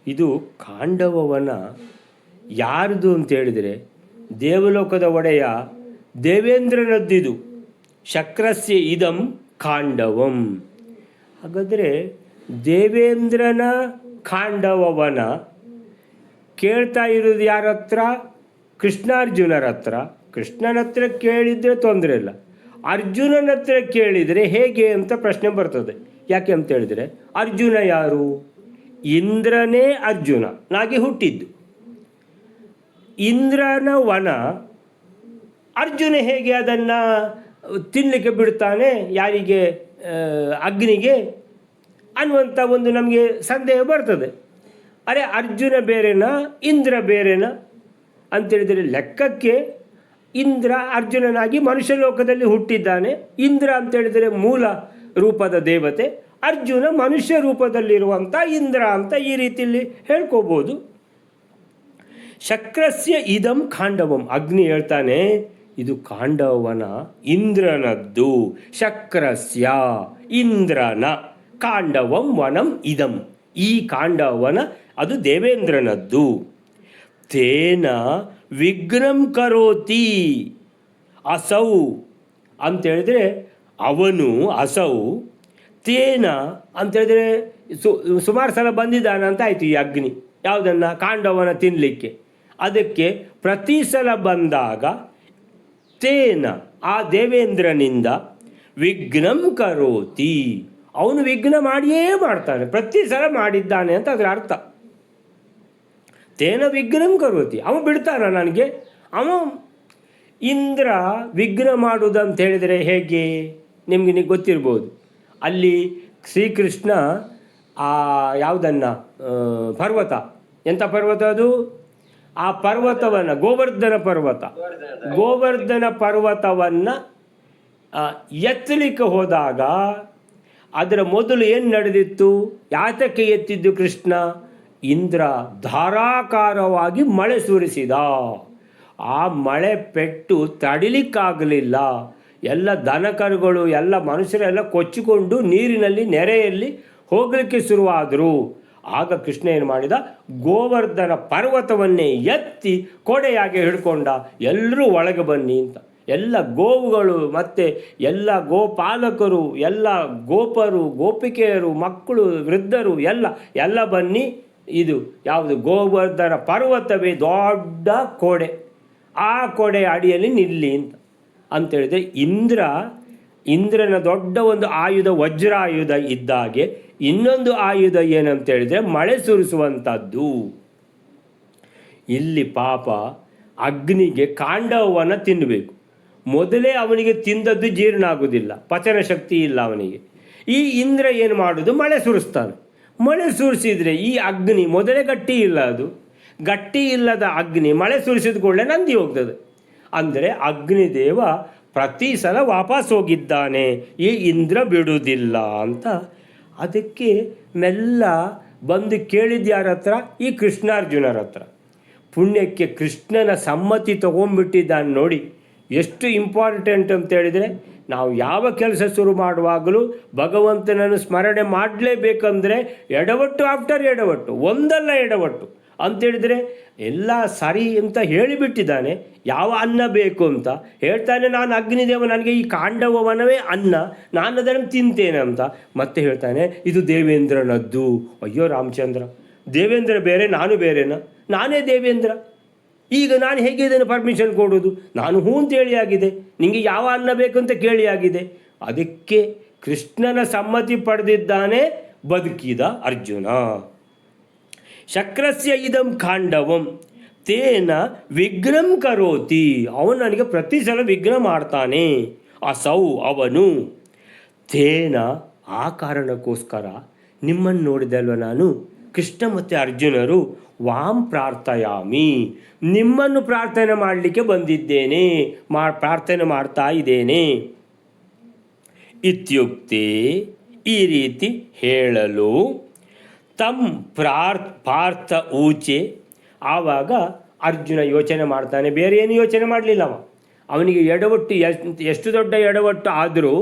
ಇದು ಕಾಂಡವವನ ಯಾರ್ದು ಅಂತ ಹೇಳಿದರೆ ದೇವಲೋಕದ ಒಡೆಯ ದೇವೇಂದ್ರನದ್ದಿದು. ಶಕ್ರಸ್ಯ ಇದಂ ಕಾಂಡವಂ. ಹಾಗಾದರೆ ದೇವೇಂದ್ರನ ಕಾಂಡವವನ ಕೇಳ್ತಾ ಇರೋದು ಯಾರ ಹತ್ರ? ಕೃಷ್ಣಾರ್ಜುನರ ಹತ್ರ. ಕೃಷ್ಣನ ಹತ್ರ ಕೇಳಿದರೆ ತೊಂದರೆ ಇಲ್ಲ, ಅರ್ಜುನನ ಹತ್ರ ಕೇಳಿದರೆ ಹೇಗೆ ಅಂತ ಪ್ರಶ್ನೆ ಬರ್ತದೆ. ಯಾಕೆ ಅಂತ ಹೇಳಿದರೆ, ಅರ್ಜುನ ಯಾರು? ಇಂದ್ರನೇ ಅರ್ಜುನನಾಗಿ ಹುಟ್ಟಿದ್ದು. ಇಂದ್ರನ ವನ ಅರ್ಜುನ ಹೇಗೆ ಅದನ್ನು ತಿನ್ನಲಿಕ್ಕೆ ಬಿಡ್ತಾನೆ? ಯಾರಿಗೆ? ಅಗ್ನಿಗೆ ಅನ್ನುವಂಥ ಒಂದು ನಮಗೆ ಸಂದೇಹ ಬರ್ತದೆ. ಅರೆ, ಅರ್ಜುನ ಬೇರೆನಾ ಇಂದ್ರ ಬೇರೆನಾ ಅಂತೇಳಿದರೆ ಲೆಕ್ಕಕ್ಕೆ ಇಂದ್ರ ಅರ್ಜುನನಾಗಿ ಮನುಷ್ಯ ಲೋಕದಲ್ಲಿ ಹುಟ್ಟಿದ್ದಾನೆ. ಇಂದ್ರ ಅಂತೇಳಿದರೆ ಮೂಲ ರೂಪದ ದೇವತೆ, ಅರ್ಜುನ ಮನುಷ್ಯ ರೂಪದಲ್ಲಿರುವಂಥ ಇಂದ್ರ ಅಂತ ಈ ರೀತಿಯಲ್ಲಿ ಹೇಳ್ಕೋಬೋದು. ಶಕ್ರಸ್ಯ ಇದಂ ಕಾಂಡವಂ. ಅಗ್ನಿ ಹೇಳ್ತಾನೆ ಇದು ಕಾಂಡವನ ಇಂದ್ರನದ್ದು. ಶಕ್ರಸ್ಯ ಇಂದ್ರನ, ಕಾಂಡವಂ ವನಂ ಇದಂ. ಈ ಕಾಂಡವನ ಅದು ದೇವೇಂದ್ರನದ್ದು. ತೇನ ವಿಘ್ನಂ ಕರೋತಿ ಅಸೌ ಅಂತೇಳಿದರೆ ಅವನು, ಅಸೌ ತೇನ ಅಂತೇಳಿದರೆ ಸುಮಾರು ಸಲ ಬಂದಿದ್ದಾನೆ ಅಂತ ಆಯಿತು ಈ ಅಗ್ನಿ. ಯಾವುದನ್ನು? ಕಾಂಡವನ ತಿನ್ನಲಿಕ್ಕೆ. ಅದಕ್ಕೆ ಪ್ರತಿ ಸಲ ಬಂದಾಗ ತೇನ ಆ ದೇವೇಂದ್ರನಿಂದ ವಿಘ್ನಂ ಕರೋತಿ, ಅವನು ವಿಘ್ನ ಮಾಡಿಯೇ ಮಾಡ್ತಾನೆ, ಪ್ರತಿ ಸಲ ಮಾಡಿದ್ದಾನೆ ಅಂತ ಅದರ ಅರ್ಥ. ತೇನ ವಿಘ್ನಂ ಕರೋತಿ, ಅವ ಬಿಡ್ತಾನ ನನಗೆ? ಅವ ಇಂದ್ರ ವಿಘ್ನ ಮಾಡುವುದಂತ ಹೇಳಿದರೆ ಹೇಗೆ? ನಿಮಗೆ ಗೊತ್ತಿರ್ಬೋದು. ಅಲ್ಲಿ ಶ್ರೀಕೃಷ್ಣ ಯಾವುದನ್ನು ಪರ್ವತ, ಎಂಥ ಪರ್ವತ ಅದು? ಆ ಪರ್ವತವನ್ನು ಗೋವರ್ಧನ ಪರ್ವತವನ್ನು ಎತ್ತಲಿಕ್ಕೆ ಹೋದಾಗ ಅದರ ಮೊದಲು ಏನು ನಡೆದಿತ್ತು? ಯಾತಕ್ಕೆ ಎತ್ತಿದ್ದು ಕೃಷ್ಣ? ಇಂದ್ರ ಧಾರಾಕಾರವಾಗಿ ಮಳೆ ಸುರಿಸಿದ. ಆ ಮಳೆ ಪೆಟ್ಟು ತಡಿಲಿಕ್ಕಾಗಲಿಲ್ಲ. ಎಲ್ಲ ದನಕರುಗಳು ಎಲ್ಲ ಮನುಷ್ಯರೆಲ್ಲ ಕೊಚ್ಚಿಕೊಂಡು ನೀರಿನಲ್ಲಿ ನೆರೆಯಲ್ಲಿ ಹೋಗಲಿಕ್ಕೆ ಶುರುವಾದರು. ಆಗ ಕೃಷ್ಣ ಏನು ಮಾಡಿದ? ಗೋವರ್ಧನ ಪರ್ವತವನ್ನೇ ಎತ್ತಿ ಕೊಡೆಯಾಗಿ ಹಿಡ್ಕೊಂಡ, ಎಲ್ಲರೂ ಒಳಗೆ ಬನ್ನಿ ಅಂತ. ಎಲ್ಲ ಗೋವುಗಳು ಮತ್ತು ಎಲ್ಲ ಗೋಪಾಲಕರು, ಎಲ್ಲ ಗೋಪರು, ಗೋಪಿಕೆಯರು, ಮಕ್ಕಳು, ವೃದ್ಧರು ಎಲ್ಲ ಬನ್ನಿ, ಇದು ಯಾವುದು ಗೋವರ್ಧನ ಪರ್ವತವೇ ದೊಡ್ಡ ಕೋಡೆ, ಆ ಕೋಡೆ ಅಡಿಯಲ್ಲಿ ನಿಲ್ಲಿ ಅಂತೇಳಿದರೆ ಇಂದ್ರನ ದೊಡ್ಡ ಒಂದು ಆಯುಧ ವಜ್ರಾಯುಧ ಇದ್ದಾಗೆ ಇನ್ನೊಂದು ಆಯುಧ ಏನಂತೇಳಿದರೆ ಮಳೆ ಸುರಿಸುವಂಥದ್ದು. ಇಲ್ಲಿ ಪಾಪ ಅಗ್ನಿಗೆ ಕಾಂಡವವನ್ನು ತಿನ್ನಬೇಕು. ಮೊದಲೇ ಅವನಿಗೆ ತಿಂದದ್ದು ಜೀರ್ಣ ಆಗುವುದಿಲ್ಲ, ಪಚನ ಶಕ್ತಿ ಇಲ್ಲ ಅವನಿಗೆ. ಈ ಇಂದ್ರ ಏನು ಮಾಡೋದು, ಮಳೆ ಸುರಿಸ್ತಾನೆ. ಮಳೆ ಸುರಿಸಿದರೆ ಈ ಅಗ್ನಿ ಮೊದಲೇ ಗಟ್ಟಿ ಇಲ್ಲ, ಅದು ಗಟ್ಟಿ ಇಲ್ಲದ ಅಗ್ನಿ ಮಳೆ ಸುರಿಸಿದ ಕೂಡಲೇ ನಂದಿ ಹೋಗ್ತದೆ. ಅಂದರೆ ಅಗ್ನಿದೇವ ಪ್ರತಿ ಸಲ ವಾಪಸ್ ಹೋಗಿದ್ದಾನೆ, ಈ ಇಂದ್ರ ಬಿಡುವುದಿಲ್ಲ ಅಂತ. ಅದಕ್ಕೆ ಮೆಲ್ಲ ಬಂದು ಕೇಳಿದ್ದು ಯಾರ ಹತ್ರ, ಈ ಕೃಷ್ಣಾರ್ಜುನರ ಹತ್ರ. ಪುಣ್ಯಕ್ಕೆ ಕೃಷ್ಣನ ಸಮ್ಮತಿ ತೊಗೊಂಡ್ಬಿಟ್ಟಿದ್ದಾನೆ ನೋಡಿ. ಎಷ್ಟು ಇಂಪಾರ್ಟೆಂಟ್ ಅಂತೇಳಿದರೆ, ನಾವು ಯಾವ ಕೆಲಸ ಶುರು ಮಾಡುವಾಗಲೂ ಭಗವಂತನನ್ನು ಸ್ಮರಣೆ ಮಾಡಲೇಬೇಕಂದ್ರೆ ಎಡವಟ್ಟು ಆಫ್ಟರ್ ಎಡವಟ್ಟು, ಒಂದಲ್ಲ ಎಡವಟ್ಟು ಅಂತೇಳಿದರೆ ಎಲ್ಲ ಸರಿ ಅಂತ ಹೇಳಿಬಿಟ್ಟಿದ್ದಾನೆ. ಯಾವ ಅನ್ನ ಬೇಕು ಅಂತ ಹೇಳ್ತಾನೆ, ನಾನು ಅಗ್ನಿದೇವ, ನನಗೆ ಈ ಕಾಂಡವವನವೇ ಅನ್ನ, ನಾನು ಅದನ್ನು ತಿಂತೇನೆ ಅಂತ. ಮತ್ತೆ ಹೇಳ್ತಾನೆ ಇದು ದೇವೇಂದ್ರನದ್ದು. ಅಯ್ಯೋ ರಾಮಚಂದ್ರ, ದೇವೇಂದ್ರ ಬೇರೆ, ನಾನು ಬೇರೆನಾ? ನಾನೇ ದೇವೇಂದ್ರ. ಈಗ ನಾನು ಹೇಗೆ ಇದನ್ನು ಪರ್ಮಿಷನ್ ಕೊಡೋದು? ನಾನು ಹೂ ಅಂತ ಹೇಳಿ ಆಗಿದೆ, ನಿಮಗೆ ಯಾವ ಅನ್ನ ಬೇಕು ಅಂತ ಕೇಳಿ ಆಗಿದೆ. ಅದಕ್ಕೆ ಕೃಷ್ಣನ ಸಮ್ಮತಿ ಪಡೆದಿದ್ದಾನೆ ಬದುಕಿದ ಅರ್ಜುನ. ಶಕ್ರಸ್ಯ ಇದಂ ಖಾಂಡವಂ ತೇನ ವಿಘ್ನಂ ಕರೋತಿ. ಅವನು ನನಗೆ ಪ್ರತಿ ಸಲ ವಿಘ್ನ ಮಾಡ್ತಾನೆ. ಅಸೌ ಅವನು, ತೇನ ಆ ಕಾರಣಕ್ಕೋಸ್ಕರ ನಿಮ್ಮನ್ನು ನೋಡಿದೆ ಅಲ್ವ ನಾನು, ಕೃಷ್ಣ ಮತ್ತು ಅರ್ಜುನರು ವಾಂ ಪ್ರಾರ್ಥಯಾಮಿ, ನಿಮ್ಮನ್ನು ಪ್ರಾರ್ಥನೆ ಮಾಡಲಿಕ್ಕೆ ಬಂದಿದ್ದೇನೆ, ಪ್ರಾರ್ಥನೆ ಮಾಡ್ತಾ ಇದ್ದೇನೆ. ಇತ್ಯುಕ್ತೆ ಈ ರೀತಿ ಹೇಳಲು ತಮ್ ಪಾರ್ಥ ಊಚೆ. ಆವಾಗ ಅರ್ಜುನ ಯೋಚನೆ ಮಾಡ್ತಾನೆ, ಬೇರೆ ಏನು ಯೋಚನೆ ಮಾಡಲಿಲ್ಲ ಅವನಿಗೆ ಎಡವಟ್ಟು ಎಷ್ಟು ದೊಡ್ಡ ಎಡವಟ್ಟು ಆದರೂ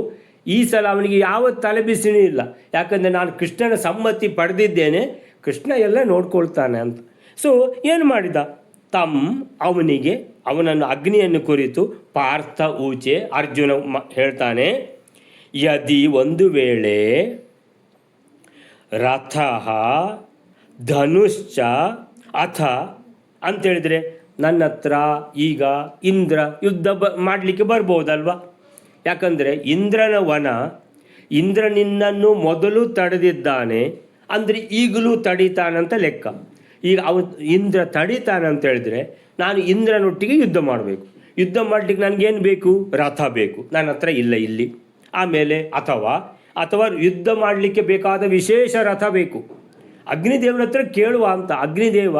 ಈ ಸಲ ಅವನಿಗೆ ಯಾವ ತಲೆಬಿಸಿನೂ ಇಲ್ಲ. ಯಾಕಂದರೆ ನಾನು ಕೃಷ್ಣನ ಸಮ್ಮತಿ ಪಡೆದಿದ್ದೇನೆ, ಕೃಷ್ಣ ಎಲ್ಲ ನೋಡ್ಕೊಳ್ತಾನೆ ಅಂತ. ಸೊ ಏನು ಮಾಡಿದ, ಅವನಿಗೆ ಅವನನ್ನು ಅಗ್ನಿಯನ್ನು ಕುರಿತು ಪಾರ್ಥ ಊಚೆ ಅರ್ಜುನ ಹೇಳ್ತಾನೆ, ಯದಿ ಒಂದು ವೇಳೆ ರಥ ಧನುಶ್ಚ ಅಥ ಅಂತೇಳಿದರೆ ನನ್ನ ಹತ್ರ ಈಗ ಇಂದ್ರ ಯುದ್ಧ ಮಾಡಲಿಕ್ಕೆ ಬರ್ಬೋದಲ್ವ? ಯಾಕಂದರೆ ಇಂದ್ರನ ವನ, ಇಂದ್ರ ನಿನ್ನನ್ನು ಮೊದಲು ತಡೆದಿದ್ದಾನೆ ಅಂದರೆ ಈಗಲೂ ತಡೀತಾನಂತ ಲೆಕ್ಕ. ಈಗ ಇಂದ್ರ ತಾನಂತ ಹೇಳಿದ್ರೆ ನಾನು ಇಂದ್ರನೊಟ್ಟಿಗೆ ಯುದ್ಧ ಮಾಡಬೇಕು. ಯುದ್ಧ ಮಾಡಲಿಕ್ಕೆ ನನಗೇನು ಬೇಕು? ರಥ ಬೇಕು, ನನ್ನ ಹತ್ರ ಇಲ್ಲ ಇಲ್ಲಿ. ಆಮೇಲೆ ಅಥವಾ ಯುದ್ಧ ಮಾಡಲಿಕ್ಕೆ ಬೇಕಾದ ವಿಶೇಷ ರಥ ಬೇಕು. ಅಗ್ನಿದೇವನ ಹತ್ರ ಕೇಳುವ ಅಂತ. ಅಗ್ನಿದೇವ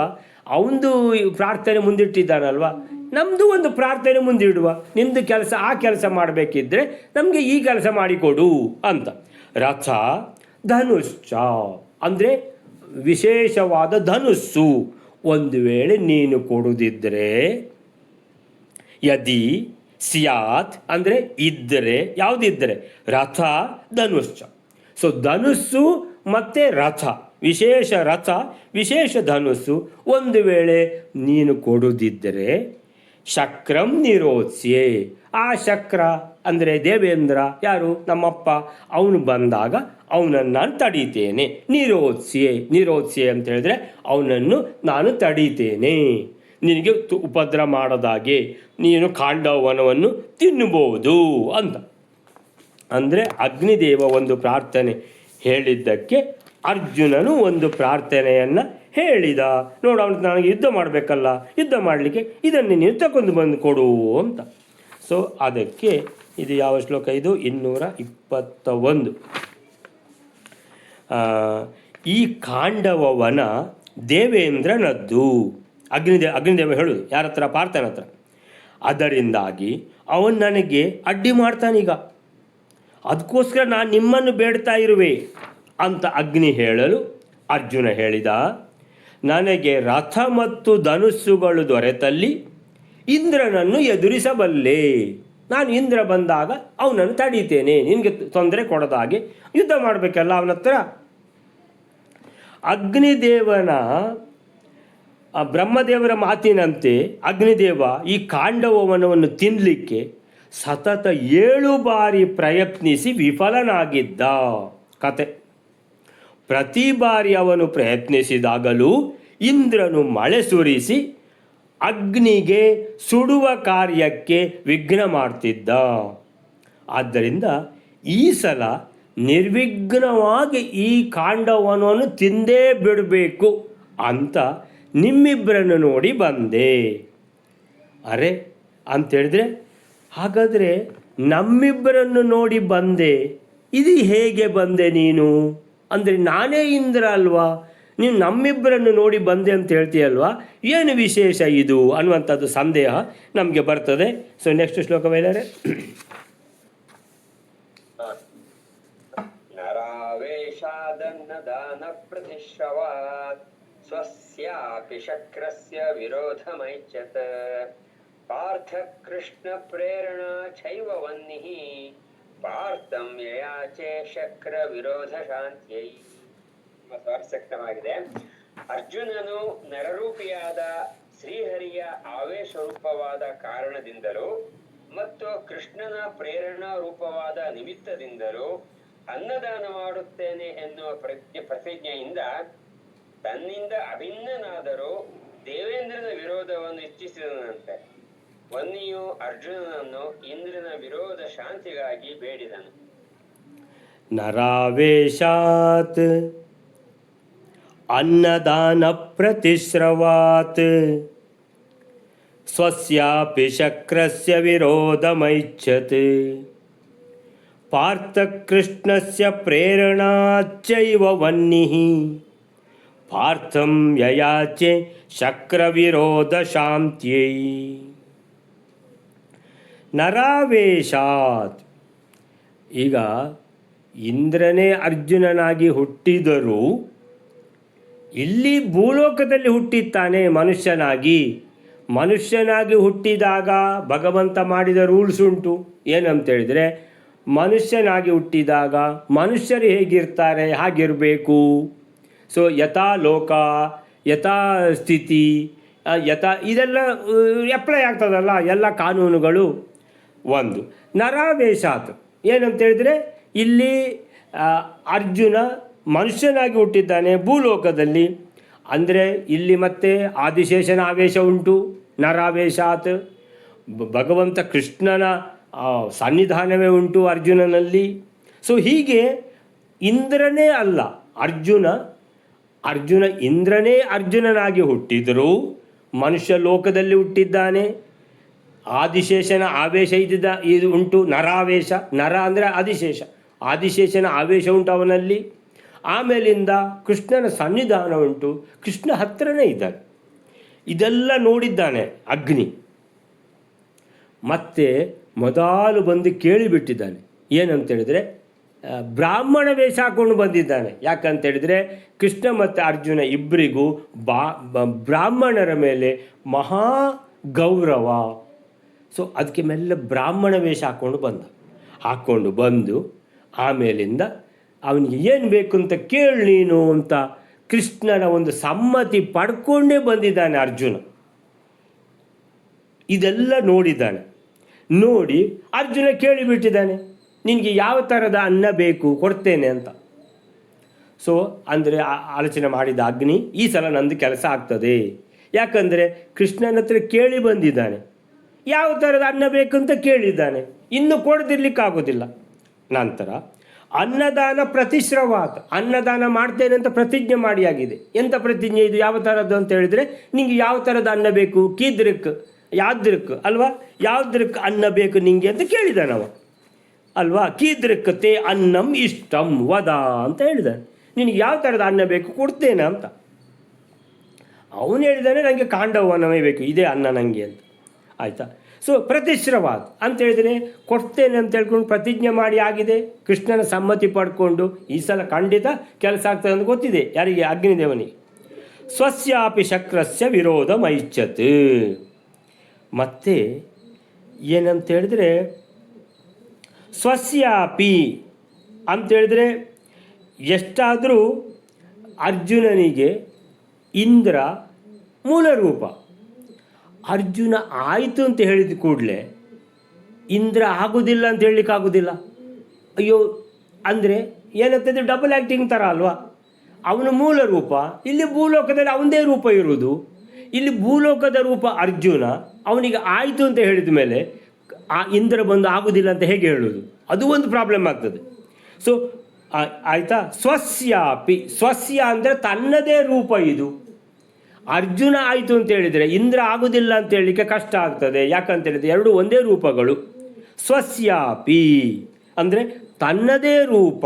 ಅವನದು ಪ್ರಾರ್ಥನೆ ಮುಂದಿಟ್ಟಿದ್ದಾನಲ್ವ, ನಮ್ಮದು ಒಂದು ಪ್ರಾರ್ಥನೆ ಮುಂದಿಡುವ. ನಿಮ್ಮದು ಕೆಲಸ ಆ ಕೆಲಸ ಮಾಡಬೇಕಿದ್ರೆ ನಮಗೆ ಈ ಕೆಲಸ ಮಾಡಿಕೊಡು ಅಂತ. ರಥ ಧನುಶ್ಚ ಅಂದರೆ ವಿಶೇಷವಾದ ಧನುಸ್ಸು ಒಂದು ವೇಳೆ ನೀನು ಕೊಡುವುದಿದ್ದರೆ, ಯದಿ ಸ್ಯಾತ್ ಅಂದರೆ ಇದ್ದರೆ, ಯಾವುದಿದ್ದರೆ ರಥ ಧನುಶ್ಚ. ಸೊ ಧನುಸ್ಸು ಮತ್ತು ರಥ, ವಿಶೇಷ ರಥ ವಿಶೇಷ ಧನುಸ್ಸು ಒಂದು ವೇಳೆ ನೀನು ಕೊಡುವುದಿದ್ದರೆ, ಶಕ್ರಂ ನಿರೋತ್ಸ್ಯೆ. ಆ ಶಕ್ರ ಅಂದರೆ ದೇವೇಂದ್ರ, ಯಾರು ನಮ್ಮಪ್ಪ, ಅವನು ಬಂದಾಗ ಅವನನ್ನು ನಾನು ತಡೀತೇನೆ. ನಿರೋತ್ಸ್ಯೆ ಅಂತ ಹೇಳಿದ್ರೆ ಅವನನ್ನು ನಾನು ತಡೀತೇನೆ, ನಿನಗೆ ಉಪದ್ರ ಮಾಡದಾಗೆ ನೀನು ಖಾಂಡವನವನ್ನು ತಿನ್ನಬಹುದು ಅಂತ. ಅಂದರೆ ಅಗ್ನಿದೇವ ಒಂದು ಪ್ರಾರ್ಥನೆ ಹೇಳಿದ್ದಕ್ಕೆ ಅರ್ಜುನನು ಒಂದು ಪ್ರಾರ್ಥನೆಯನ್ನು ಹೇಳಿದ. ನೋಡು, ಅವನು ನನಗೆ ಯುದ್ಧ ಮಾಡಬೇಕಲ್ಲ, ಯುದ್ಧ ಮಾಡಲಿಕ್ಕೆ ಇದನ್ನು ನೀನು ತಗೊಂಡು ಬಂದು ಕೊಡು ಅಂತ. ಸೊ ಅದಕ್ಕೆ ಇದು ಯಾವ ಶ್ಲೋಕ ಇದು? 221. ಈ ಖಾಂಡವವನ ದೇವೇಂದ್ರನದ್ದು. ಅಗ್ನಿದೇವ ಹೇಳುದು ಯಾರ ಹತ್ರ? ಪಾರ್ಥನ ಹತ್ರ. ಅದರಿಂದಾಗಿ ಅವನು ನನಗೆ ಅಡ್ಡಿ ಮಾಡ್ತಾನೀಗ, ಅದಕ್ಕೋಸ್ಕರ ನಾನು ನಿಮ್ಮನ್ನು ಬೇಡ್ತಾ ಇರುವೆ ಅಂತ ಅಗ್ನಿ ಹೇಳಲು ಅರ್ಜುನ ಹೇಳಿದ, ನನಗೆ ರಥ ಮತ್ತು ಧನುಸ್ಸುಗಳು ದೊರೆತಲ್ಲಿ ಇಂದ್ರನನ್ನು ಎದುರಿಸಬಲ್ಲೆ. ನಾನು ಇಂದ್ರ ಬಂದಾಗ ಅವನನ್ನು ತಡೀತೇನೆ, ನಿನಗೆ ತೊಂದರೆ ಕೊಡದ ಹಾಗೆ ಯುದ್ಧ ಮಾಡಬೇಕಲ್ಲ ಅವನ ಹತ್ರ. ಅಗ್ನಿದೇವನ ಬ್ರಹ್ಮದೇವರ ಮಾತಿನಂತೆ ಅಗ್ನಿದೇವ ಈ ಖಾಂಡವನವನ್ನು ತಿನ್ನಲಿಕ್ಕೆ ಸತತ 7 ಬಾರಿ ಪ್ರಯತ್ನಿಸಿ ವಿಫಲನಾಗಿದ್ದ ಕತೆ. ಪ್ರತಿ ಬಾರಿ ಅವನು ಪ್ರಯತ್ನಿಸಿದಾಗಲೂ ಇಂದ್ರನು ಮಳೆ ಸುರಿಸಿ ಅಗ್ನಿಗೆ ಸುಡುವ ಕಾರ್ಯಕ್ಕೆ ವಿಘ್ನ ಮಾಡ್ತಿದ್ದ. ಆದ್ದರಿಂದ ಈ ಸಲ ನಿರ್ವಿಘ್ನವಾಗಿ ಈ ಕಾಂಡವನವನ್ನು ತಿಂದೇ ಬಿಡಬೇಕು ಅಂತ ನಿಮ್ಮಿಬ್ಬರನ್ನು ನೋಡಿ ಬಂದೆ. ಅರೆ ಅಂತೇಳಿದ್ರೆ, ಹಾಗಾದರೆ ನಮ್ಮಿಬ್ಬರನ್ನು ನೋಡಿ ಬಂದೆ, ಇದು ಹೇಗೆ ಬಂದೆ ನೀನು ಅಂದರೆ ನಾನೇ ಇಂದ್ರ ಅಲ್ವಾ, ನೀನು ನಮ್ಮಿಬ್ಬರನ್ನು ನೋಡಿ ಬಂದೆ ಅಂತ ಹೇಳ್ತೀಯಲ್ವಾ, ಏನು ವಿಶೇಷ ಇದು ಅನ್ನುವಂಥದ್ದು ಸಂದೇಹ ನಮಗೆ ಬರ್ತದೆ. ಸೊ ನೆಕ್ಸ್ಟ್ ಶ್ಲೋಕ ಬೈದರೆ, ನರಾವೇಶಾದನ್ನದಾನ ಪ್ರತಿಶ್ರವಾತ್ ಸ್ವಸ್ಯಾಪಿ ಶಕ್ರಸ್ಯ ವಿರೋಧಮೈಚ್ಯತ್ ಪಾರ್ಥ ಕೃಷ್ಣ ಪ್ರೇರಣಾ ಚೈವ ವನ್ನಿಃ ಪಾರ್ಥಂ ಯಯಾಚೆ ಶಕ್ರ ವಿರೋಧ ಶಾಂತ್ಯೈ. ಸ್ವಾರಸ್ಯಕರವಾಗಿದೆ. ಅರ್ಜುನನು ನರರೂಪಿಯಾದ ಶ್ರೀಹರಿಯ ಆವೇಶ ರೂಪವಾದ ಕಾರಣದಿಂದಲೂ ಮತ್ತು ಕೃಷ್ಣನ ಪ್ರೇರಣಾ ರೂಪವಾದ ನಿಮಿತ್ತದಿಂದಲೂ ಅನ್ನದಾನ ಮಾಡುತ್ತೇನೆ ಎನ್ನುವ ಪ್ರತಿಜ್ಞೆಯಿಂದ ತನ್ನಿಂದ ಅಭಿನ್ನನಾದರೂ ದೇವೇಂದ್ರನ ವಿರೋಧವನ್ನು ಇಚ್ಛಿಸಿದನಂತೆ. ವನ್ನಿಯು ಅರ್ಜುನನನ್ನು ಇಂದ್ರನ ವಿರೋಧ ಶಾಂತಿಗಾಗಿ ಬೇಡಿದನು. ನರಾವೇಶಾತ್ ಅನ್ನದಾನ ಪ್ರತಿಶ್ರವಾತ್ ಸ್ವಸ್ಯಾಪಿ ಶಕ್ರಸ್ಯ ವಿರೋಧಮೈಚ್ಛತ್ ಪಾರ್ಥಕೃಷ್ಣಸ್ಯ ಪ್ರೇರಣಾಚ್ಚೈವ ವನ್ನಿಃ ಪಾರ್ಥಂ ಯಯಾಚೆ ಶಕ್ರವಿರೋಧ ಶಾಂತ್ಯೈ. ನರಾವೇಶಾತ್, ಈಗ ಇಂದ್ರನೇ ಅರ್ಜುನನಾಗಿ ಹುಟ್ಟಿದರೂ ಇಲ್ಲಿ ಭೂಲೋಕದಲ್ಲಿ ಹುಟ್ಟಿದ್ದಾನೆ ಮನುಷ್ಯನಾಗಿ ಹುಟ್ಟಿದಾಗ ಭಗವಂತ ಮಾಡಿದ ರೂಲ್ಸ್ ಉಂಟು. ಏನಂತೇಳಿದರೆ, ಮನುಷ್ಯನಾಗಿ ಹುಟ್ಟಿದಾಗ ಮನುಷ್ಯರು ಹೇಗಿರ್ತಾರೆ ಹಾಗಿರಬೇಕು. ಸೊ ಯಥಾ ಲೋಕ ಯಥಾ ಸ್ಥಿತಿ ಇದೆಲ್ಲ ಅಪ್ಲೈ ಆಗ್ತದಲ್ಲ, ಎಲ್ಲ ಕಾನೂನುಗಳು. ಒಂದು ನರಾವೇಶಾತ್ ಏನಂತೇಳಿದರೆ, ಇಲ್ಲಿ ಅರ್ಜುನ ಮನುಷ್ಯನಾಗಿ ಹುಟ್ಟಿದ್ದಾನೆ ಭೂಲೋಕದಲ್ಲಿ, ಅಂದರೆ ಇಲ್ಲಿ ಮತ್ತೆ ಆದಿಶೇಷನ ಆವೇಶ ಉಂಟು. ನರಾವೇಶಾತ್ ಭಗವಂತ ಕೃಷ್ಣನ ಸನ್ನಿಧಾನವೇ ಉಂಟು ಅರ್ಜುನನಲ್ಲಿ. ಸೊ ಹೀಗೆ ಇಂದ್ರನೇ ಅಲ್ಲ, ಅರ್ಜುನ ಇಂದ್ರನೇ ಅರ್ಜುನನಾಗಿ ಹುಟ್ಟಿದರೂ ಮನುಷ್ಯ ಲೋಕದಲ್ಲಿ ಹುಟ್ಟಿದ್ದಾನೆ. ಆದಿಶೇಷನ ಆವೇಶ ಇದು ಉಂಟು. ನರಾವೇಶ, ನರ ಅಂದರೆ ಆದಿಶೇಷನ ಆವೇಶ ಉಂಟು ಅವನಲ್ಲಿ. ಆಮೇಲಿಂದ ಕೃಷ್ಣನ ಸನ್ನಿಧಾನ ಉಂಟು, ಕೃಷ್ಣ ಹತ್ತಿರನೇ ಇದ್ದಾನೆ. ಇದೆಲ್ಲ ನೋಡಿದ್ದಾನೆ ಅಗ್ನಿ. ಮತ್ತೆ ಮೊದಲು ಬಂದು ಕೇಳಿಬಿಟ್ಟಿದ್ದಾನೆ. ಏನಂತೇಳಿದರೆ, ಬ್ರಾಹ್ಮಣ ವೇಷ ಹಾಕ್ಕೊಂಡು ಬಂದಿದ್ದಾನೆ. ಯಾಕಂತೇಳಿದರೆ ಕೃಷ್ಣ ಮತ್ತು ಅರ್ಜುನ ಇಬ್ಬರಿಗೂ ಬ್ರಾಹ್ಮಣರ ಮೇಲೆ ಮಹಾ ಗೌರವ. ಸೊ ಅದಕ್ಕೆ ಮೇಲೆ ಬ್ರಾಹ್ಮಣ ವೇಷ ಹಾಕ್ಕೊಂಡು ಬಂದು ಆಮೇಲಿಂದ ಅವನಿಗೆ ಏನು ಬೇಕು ಅಂತ ಕೇಳಿ ನೀನು ಅಂತ ಕೃಷ್ಣನ ಒಂದು ಸಮ್ಮತಿ ಪಡ್ಕೊಂಡೇ ಬಂದಿದ್ದಾನೆ ಅರ್ಜುನ. ಇದೆಲ್ಲ ನೋಡಿದ್ದಾನೆ. ನೋಡಿ ಅರ್ಜುನ ಕೇಳಿಬಿಟ್ಟಿದ್ದಾನೆ, ನಿನಗೆ ಯಾವ ಥರದ ಅನ್ನ ಬೇಕು ಕೊಡ್ತೇನೆ ಅಂತ. ಸೊ ಅಂದರೆ ಆಲೋಚನೆ ಮಾಡಿದ ಅಗ್ನಿ, ಈ ಸಲ ನಂದು ಕೆಲಸ ಆಗ್ತದೆ. ಯಾಕಂದರೆ ಕೃಷ್ಣನ ಹತ್ರ ಕೇಳಿ ಬಂದಿದ್ದಾನೆ, ಯಾವ ಥರದ ಅನ್ನ ಬೇಕು ಅಂತ ಕೇಳಿದ್ದಾನೆ, ಇನ್ನು ಕೊಡದಿರ್ಲಿಕ್ಕಾಗೋದಿಲ್ಲ. ನಂತರ ಅನ್ನದಾನ ಪ್ರತಿಶ್ರವಾತ್, ಅನ್ನದಾನ ಮಾಡ್ತೇನೆ ಅಂತ ಪ್ರತಿಜ್ಞೆ ಮಾಡಿಯಾಗಿದೆ. ಎಂಥ ಪ್ರತಿಜ್ಞೆ ಇದು, ಯಾವ ಥರದ್ದು ಅಂತ ಹೇಳಿದರೆ, ನಿಂಗೆ ಯಾವ ಥರದ ಅನ್ನ ಬೇಕು, ಯಾವ್ದೃಕ್ ಅಲ್ವಾ, ಯಾವ್ದೃಕ್ ಅನ್ನ ಬೇಕು ನಿಂಗೆ ಅಂತ ಕೇಳಿದಾನವ ಅಲ್ವಾ. ಕೀದೃಕ್ ತೇ ಅನ್ನಂ ಇಷ್ಟಂ ವದ ಅಂತ ಹೇಳಿದಾನೆ. ನಿನಗೆ ಯಾವ ಥರದ ಅನ್ನ ಬೇಕು ಕೊಡ್ತೇನೆ ಅಂತ. ಅವನು ಹೇಳಿದಾನೆ, ನನಗೆ ಕಾಂಡವನವೇ ಬೇಕು, ಇದೇ ಅನ್ನ ನನಗೆ ಅಂತ. ಆಯಿತಾ. ಸೊ ಪ್ರತಿಶ್ರವಾದ ಅಂತ ಹೇಳಿದರೆ ಕೊಡ್ತೇನೆ ಅಂತ ಹೇಳ್ಕೊಂಡು ಪ್ರತಿಜ್ಞೆ ಮಾಡಿ ಆಗಿದೆ. ಕೃಷ್ಣನ ಸಮ್ಮತಿ ಪಡ್ಕೊಂಡು ಈ ಸಲ ಖಂಡಿತ ಕೆಲಸ ಆಗ್ತದೆ ಅಂತ ಗೊತ್ತಿದೆ ಯಾರಿಗೆ, ಅಗ್ನಿದೇವನಿಗೆ. ಸ್ವಸ್ಯಾಪಿ ಶಕ್ರಸ್ಯ ವಿರೋಧ ಮೈಚ್ಛತ್. ಮತ್ತೆ ಏನಂತ ಹೇಳಿದ್ರೆ, ಸ್ವಸ್ಯಾಪಿ ಅಂತೇಳಿದ್ರೆ ಎಷ್ಟಾದರೂ ಅರ್ಜುನನಿಗೆ ಇಂದ್ರ ಮೂಲ ರೂಪ. ಅರ್ಜುನ ಆಯಿತು ಅಂತ ಹೇಳಿದ ಕೂಡಲೇ ಇಂದ್ರ ಆಗೋದಿಲ್ಲ ಅಂತ ಹೇಳಲಿಕ್ಕೆ ಆಗೋದಿಲ್ಲ. ಅಯ್ಯೋ ಅಂದರೆ ಏನಂತಂದರೆ ಡಬಲ್ ಆ್ಯಕ್ಟಿಂಗ್ ಥರ ಅಲ್ವಾ. ಅವನ ಮೂಲ ರೂಪ ಇಲ್ಲಿ ಭೂಲೋಕದಲ್ಲಿ ಅವನದೇ ರೂಪ ಇರುವುದು. ಇಲ್ಲಿ ಭೂಲೋಕದ ರೂಪ ಅರ್ಜುನ, ಅವನಿಗೆ ಆಯಿತು ಅಂತ ಹೇಳಿದ ಮೇಲೆ ಆ ಇಂದ್ರ ಬಂದು ಆಗೋದಿಲ್ಲ ಅಂತ ಹೇಗೆ ಹೇಳೋದು? ಅದು ಒಂದು ಪ್ರಾಬ್ಲಮ್ ಆಗ್ತದೆ. ಸೊ ಆಯಿತಾ. ಸ್ವಸ್ಯಾಪಿ, ಸ್ವಸ್ಯ ಅಂದರೆ ತನ್ನದೇ ರೂಪ ಇದು. ಅರ್ಜುನ ಆಯಿತು ಅಂತ ಹೇಳಿದರೆ ಇಂದ್ರ ಆಗೋದಿಲ್ಲ ಅಂತ ಹೇಳಲಿಕ್ಕೆ ಕಷ್ಟ ಆಗ್ತದೆ. ಯಾಕಂತೇಳಿದರೆ ಎರಡೂ ಒಂದೇ ರೂಪಗಳು. ಸ್ವಸ್ಯಾಪಿ ಅಂದರೆ ತನ್ನದೇ ರೂಪ,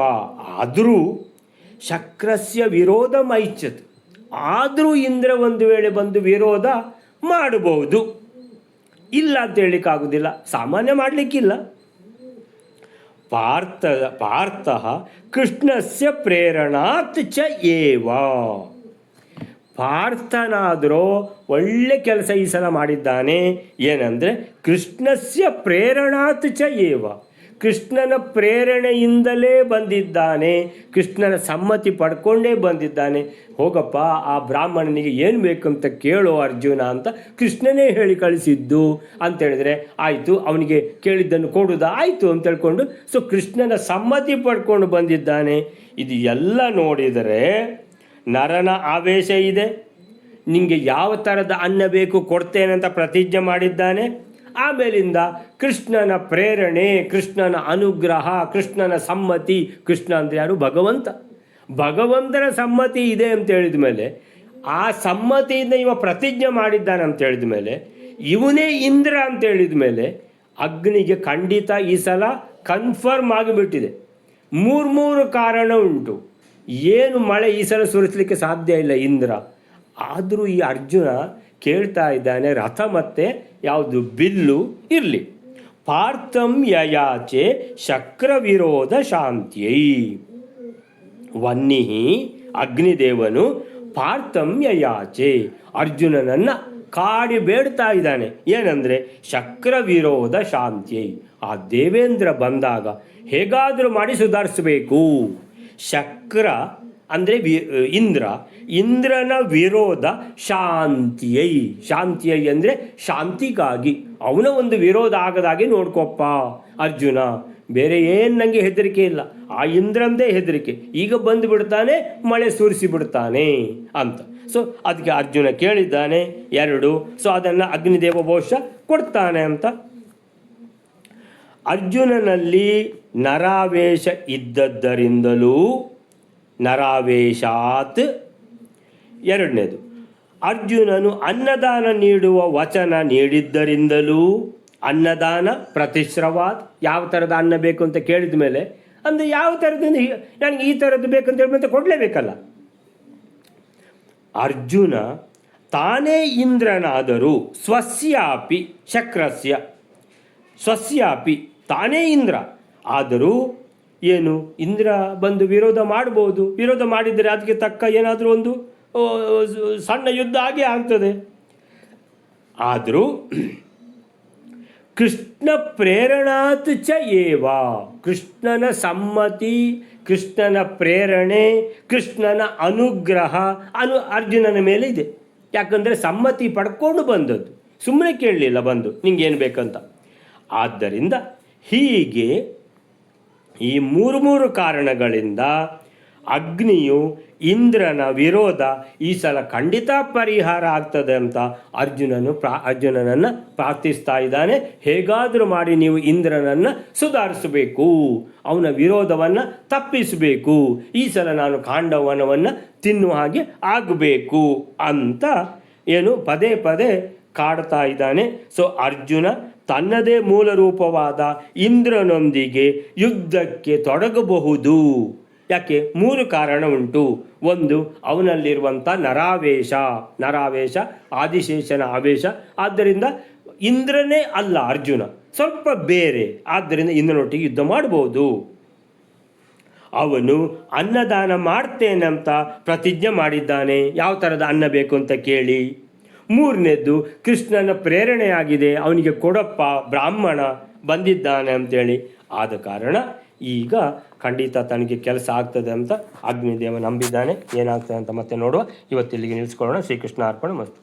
ಆದರೂ ಶಕ್ರಸ್ಯ ವಿರೋಧ ಮೈಚ್ಛತ್, ಆದರೂ ಇಂದ್ರ ಒಂದು ವೇಳೆ ಬಂದು ವಿರೋಧ ಮಾಡಬಹುದು. ಇಲ್ಲ ಅಂತ ಹೇಳಲಿಕ್ಕಾಗೋದಿಲ್ಲ, ಸಾಮಾನ್ಯ ಮಾಡಲಿಕ್ಕಿಲ್ಲ. ಪಾರ್ಥ ಕೃಷ್ಣಸ್ಯ ಪ್ರೇರಣಾತ್ ಚ ಏವ. ಪಾರ್ಥನಾದರೂ ಒಳ್ಳೆ ಕೆಲಸ ಈ ಸಲ ಮಾಡಿದ್ದಾನೆ. ಏನಂದರೆ ಕೃಷ್ಣಸ್ಯ ಪ್ರೇರಣಾತ್ ಚ ಏವ, ಕೃಷ್ಣನ ಪ್ರೇರಣೆಯಿಂದಲೇ ಬಂದಿದ್ದಾನೆ, ಕೃಷ್ಣನ ಸಮ್ಮತಿ ಪಡ್ಕೊಂಡೇ ಬಂದಿದ್ದಾನೆ. ಹೋಗಪ್ಪ ಆ ಬ್ರಾಹ್ಮಣನಿಗೆ ಏನು ಬೇಕಂತ ಕೇಳೋ ಅರ್ಜುನ ಅಂತ ಕೃಷ್ಣನೇ ಹೇಳಿ ಕಳಿಸಿದ್ದು ಅಂತ ಹೇಳಿದರೆ ಆಯಿತು, ಅವನಿಗೆ ಕೇಳಿದ್ದನ್ನು ಕೊಡುವುದಾ, ಆಯಿತು ಅಂತ ಹೇಳ್ಕೊಂಡು ಸೊ ಕೃಷ್ಣನ ಸಮ್ಮತಿ ಪಡ್ಕೊಂಡು ಬಂದಿದ್ದಾನೆ. ಇದು ಎಲ್ಲ ನೋಡಿದರೆ ನರನ ಆವೇಶ ಇದೆ. ನಿಮಗೆ ಯಾವ ಥರದ ಅನ್ನ ಬೇಕು ಕೊಡ್ತೇನೆ ಅಂತ ಪ್ರತಿಜ್ಞೆ ಮಾಡಿದ್ದಾನೆ. ಆಮೇಲಿಂದ ಕೃಷ್ಣನ ಪ್ರೇರಣೆ, ಕೃಷ್ಣನ ಅನುಗ್ರಹ, ಕೃಷ್ಣನ ಸಮ್ಮತಿ. ಕೃಷ್ಣ ಅಂದರೆ ಯಾರು? ಭಗವಂತ. ಭಗವಂತನ ಸಮ್ಮತಿ ಇದೆ ಅಂತ ಹೇಳಿದ ಮೇಲೆ, ಆ ಸಮ್ಮತಿಯಿಂದ ಇವ ಪ್ರತಿಜ್ಞೆ ಮಾಡಿದ್ದಾನೆ ಅಂತ ಹೇಳಿದ ಮೇಲೆ, ಇವನೇ ಇಂದ್ರ ಅಂತ ಹೇಳಿದ ಮೇಲೆ ಅಗ್ನಿಗೆ ಖಂಡಿತ ಈ ಸಲ ಕನ್ಫರ್ಮ್ ಆಗಿಬಿಟ್ಟಿದೆ. ಮೂರು ಕಾರಣ ಉಂಟು. ಏನು ಮಳೆ ಈ ಸಲ ಸುರಿಸಲಿಕ್ಕೆ ಸಾಧ್ಯ ಇಲ್ಲ ಇಂದ್ರ. ಆದರೂ ಈ ಅರ್ಜುನ ಕೇಳ್ತಾ ಇದ್ದಾನೆ ರಥ ಮತ್ತು ಯಾವುದು ಬಿಲ್ಲು ಇರಲಿ. ಪಾರ್ಥಂ ಯಯಾಚೆ ಶಕ್ರ ವಿರೋಧ ಶಾಂತ್ಯೈ. ವನ್ನಿಹಿ ಅಗ್ನಿದೇವನು ಪಾರ್ಥಂ ಯಯಾಚೆ, ಅರ್ಜುನನನ್ನು ಕಾಡಿ ಬೇಡ್ತಾ ಇದ್ದಾನೆ. ಏನಂದರೆ ಶಕ್ರ ವಿರೋಧ ಶಾಂತ್ಯೈ, ಆ ದೇವೇಂದ್ರ ಬಂದಾಗ ಹೇಗಾದರೂ ಮಾಡಿ ಸುಧಾರಿಸಬೇಕು. ಶಕ್ರ ಅಂದರೆ ಇಂದ್ರ, ಇಂದ್ರನ ವಿರೋಧ ಶಾಂತಿಯೈ. ಶಾಂತಿಯೈ ಅಂದರೆ ಶಾಂತಿಗಾಗಿ, ಅವನ ಒಂದು ವಿರೋಧ ಆಗದಾಗೆ ನೋಡ್ಕೊಪ್ಪ ಅರ್ಜುನ. ಬೇರೆ ಏನು ನನಗೆ ಹೆದರಿಕೆ ಇಲ್ಲ, ಆ ಇಂದ್ರಂದೇ ಹೆದರಿಕೆ. ಈಗ ಬಂದು ಬಿಡ್ತಾನೆ, ಮಳೆ ಸುರಿಸಿ ಬಿಡ್ತಾನೆ ಅಂತ. ಸೊ ಅದಕ್ಕೆ ಅರ್ಜುನ ಕೇಳಿದ್ದಾನೆ ಎರಡು. ಸೊ ಅದನ್ನು ಅಗ್ನಿದೇವ ಬಹುಶಃ ಕೊಡ್ತಾನೆ ಅಂತ. ಅರ್ಜುನನಲ್ಲಿ ನರಾವೇಶ ಇದ್ದದ್ದರಿಂದಲೂ, ನರಾವೇಶಾತ್. ಎರಡನೇದು, ಅರ್ಜುನನು ಅನ್ನದಾನ ನೀಡುವ ವಚನ ನೀಡಿದ್ದರಿಂದಲೂ. ಅನ್ನದಾನ ಪ್ರತಿಶ್ರವಾತ್, ಯಾವ ಥರದ ಅನ್ನ ಬೇಕು ಅಂತ ಕೇಳಿದ ಮೇಲೆ ಅಂದರೆ ಯಾವ ಥರದಿಂದ ನನಗೆ ಈ ಥರದ್ದು ಬೇಕಂತ ಹೇಳಿ ಮತ್ತೆ ಕೊಡಲೇಬೇಕಲ್ಲ. ಅರ್ಜುನ ತಾನೇ ಇಂದ್ರನಾದರೂ ಸ್ವಸ್ಯಾಪಿ ಶಕ್ರಸ್ಯ, ಸ್ವಸ್ಯಾಪಿ ತಾನೇ ಇಂದ್ರ ಆದರೂ ಏನು ಇಂದ್ರ ಬಂದು ವಿರೋಧ ಮಾಡ್ಬೋದು. ವಿರೋಧ ಮಾಡಿದರೆ ಅದಕ್ಕೆ ತಕ್ಕ ಏನಾದರೂ ಒಂದು ಸಣ್ಣ ಯುದ್ಧ ಆಗೇ ಆಗ್ತದೆ. ಆದರೂ ಕೃಷ್ಣ ಪ್ರೇರಣಾತ್ ಚ ಏವ, ಕೃಷ್ಣನ ಸಮ್ಮತಿ, ಕೃಷ್ಣನ ಪ್ರೇರಣೆ, ಕೃಷ್ಣನ ಅನುಗ್ರಹ ಅರ್ಜುನನ ಮೇಲೆ ಇದೆ. ಯಾಕಂದರೆ ಸಮ್ಮತಿ ಪಡ್ಕೊಂಡು ಬಂದದ್ದು, ಸುಮ್ಮನೆ ಕೇಳಲಿಲ್ಲ ಬಂದು ನಿಂಗೇನು ಬೇಕಂತ. ಆದ್ದರಿಂದ ಹೀಗೆ ಈ ಮೂರು ಕಾರಣಗಳಿಂದ ಅಗ್ನಿಯು ಇಂದ್ರನ ವಿರೋಧ ಈ ಸಲ ಖಂಡಿತ ಪರಿಹಾರ ಆಗ್ತದೆ ಅಂತ ಅರ್ಜುನನನ್ನು ಪ್ರಾರ್ಥಿಸ್ತಾ ಇದ್ದಾನೆ. ಹೇಗಾದರೂ ಮಾಡಿ ನೀವು ಇಂದ್ರನನ್ನು ಸುಧಾರಿಸಬೇಕು, ಅವನ ವಿರೋಧವನ್ನು ತಪ್ಪಿಸಬೇಕು, ಈ ಸಲ ನಾನು ಖಾಂಡವನವನ್ನು ತಿನ್ನುವ ಹಾಗೆ ಆಗಬೇಕು ಅಂತ ಏನು ಪದೇ ಪದೇ ಕಾಡ್ತಾ ಇದ್ದಾನೆ. ಸೊ ಅರ್ಜುನ ತನ್ನದೇ ಮೂಲ ರೂಪವಾದ ಇಂದ್ರನೊಂದಿಗೆ ಯುದ್ಧಕ್ಕೆ ತೊಡಗಬಹುದು. ಯಾಕೆ? ಮೂರು ಕಾರಣ ಉಂಟು. ಒಂದು, ಅವನಲ್ಲಿರುವಂಥ ನರಾವೇಶ ಆದಿಶೇಷನ ಆವೇಶ. ಆದ್ದರಿಂದ ಇಂದ್ರನೇ ಅಲ್ಲ ಅರ್ಜುನ, ಸ್ವಲ್ಪ ಬೇರೆ. ಆದ್ದರಿಂದ ಇಂದ್ರನೊಟ್ಟಿಗೆ ಯುದ್ಧ ಮಾಡಬಹುದು. ಅವನು ಅನ್ನದಾನ ಮಾಡ್ತೇನಂತ ಪ್ರತಿಜ್ಞೆ ಮಾಡಿದ್ದಾನೆ, ಯಾವ ಥರದ ಅನ್ನ ಬೇಕು ಅಂತ ಕೇಳಿ. ಮೂರನೇದ್ದು, ಕೃಷ್ಣನ ಪ್ರೇರಣೆಯಾಗಿದೆ, ಅವನಿಗೆ ಕೊಡಪ್ಪ ಬ್ರಾಹ್ಮಣ ಬಂದಿದ್ದಾನೆ ಅಂತೇಳಿ. ಆದ ಕಾರಣ ಈಗ ಖಂಡಿತ ತನಗೆ ಕೆಲಸ ಆಗ್ತದೆ ಅಂತ ಅಗ್ನಿದೇವ ನಂಬಿದ್ದಾನೆ. ಏನಾಗ್ತದೆ ಅಂತ ಮತ್ತೆ ನೋಡುವ. ಇವತ್ತಿಲ್ಲಿಗೆ ನಿಲ್ಲಿಸ್ಕೊಳ್ಳೋಣ. ಶ್ರೀಕೃಷ್ಣ ಅರ್ಪಣೆ ಮಸ್ತು.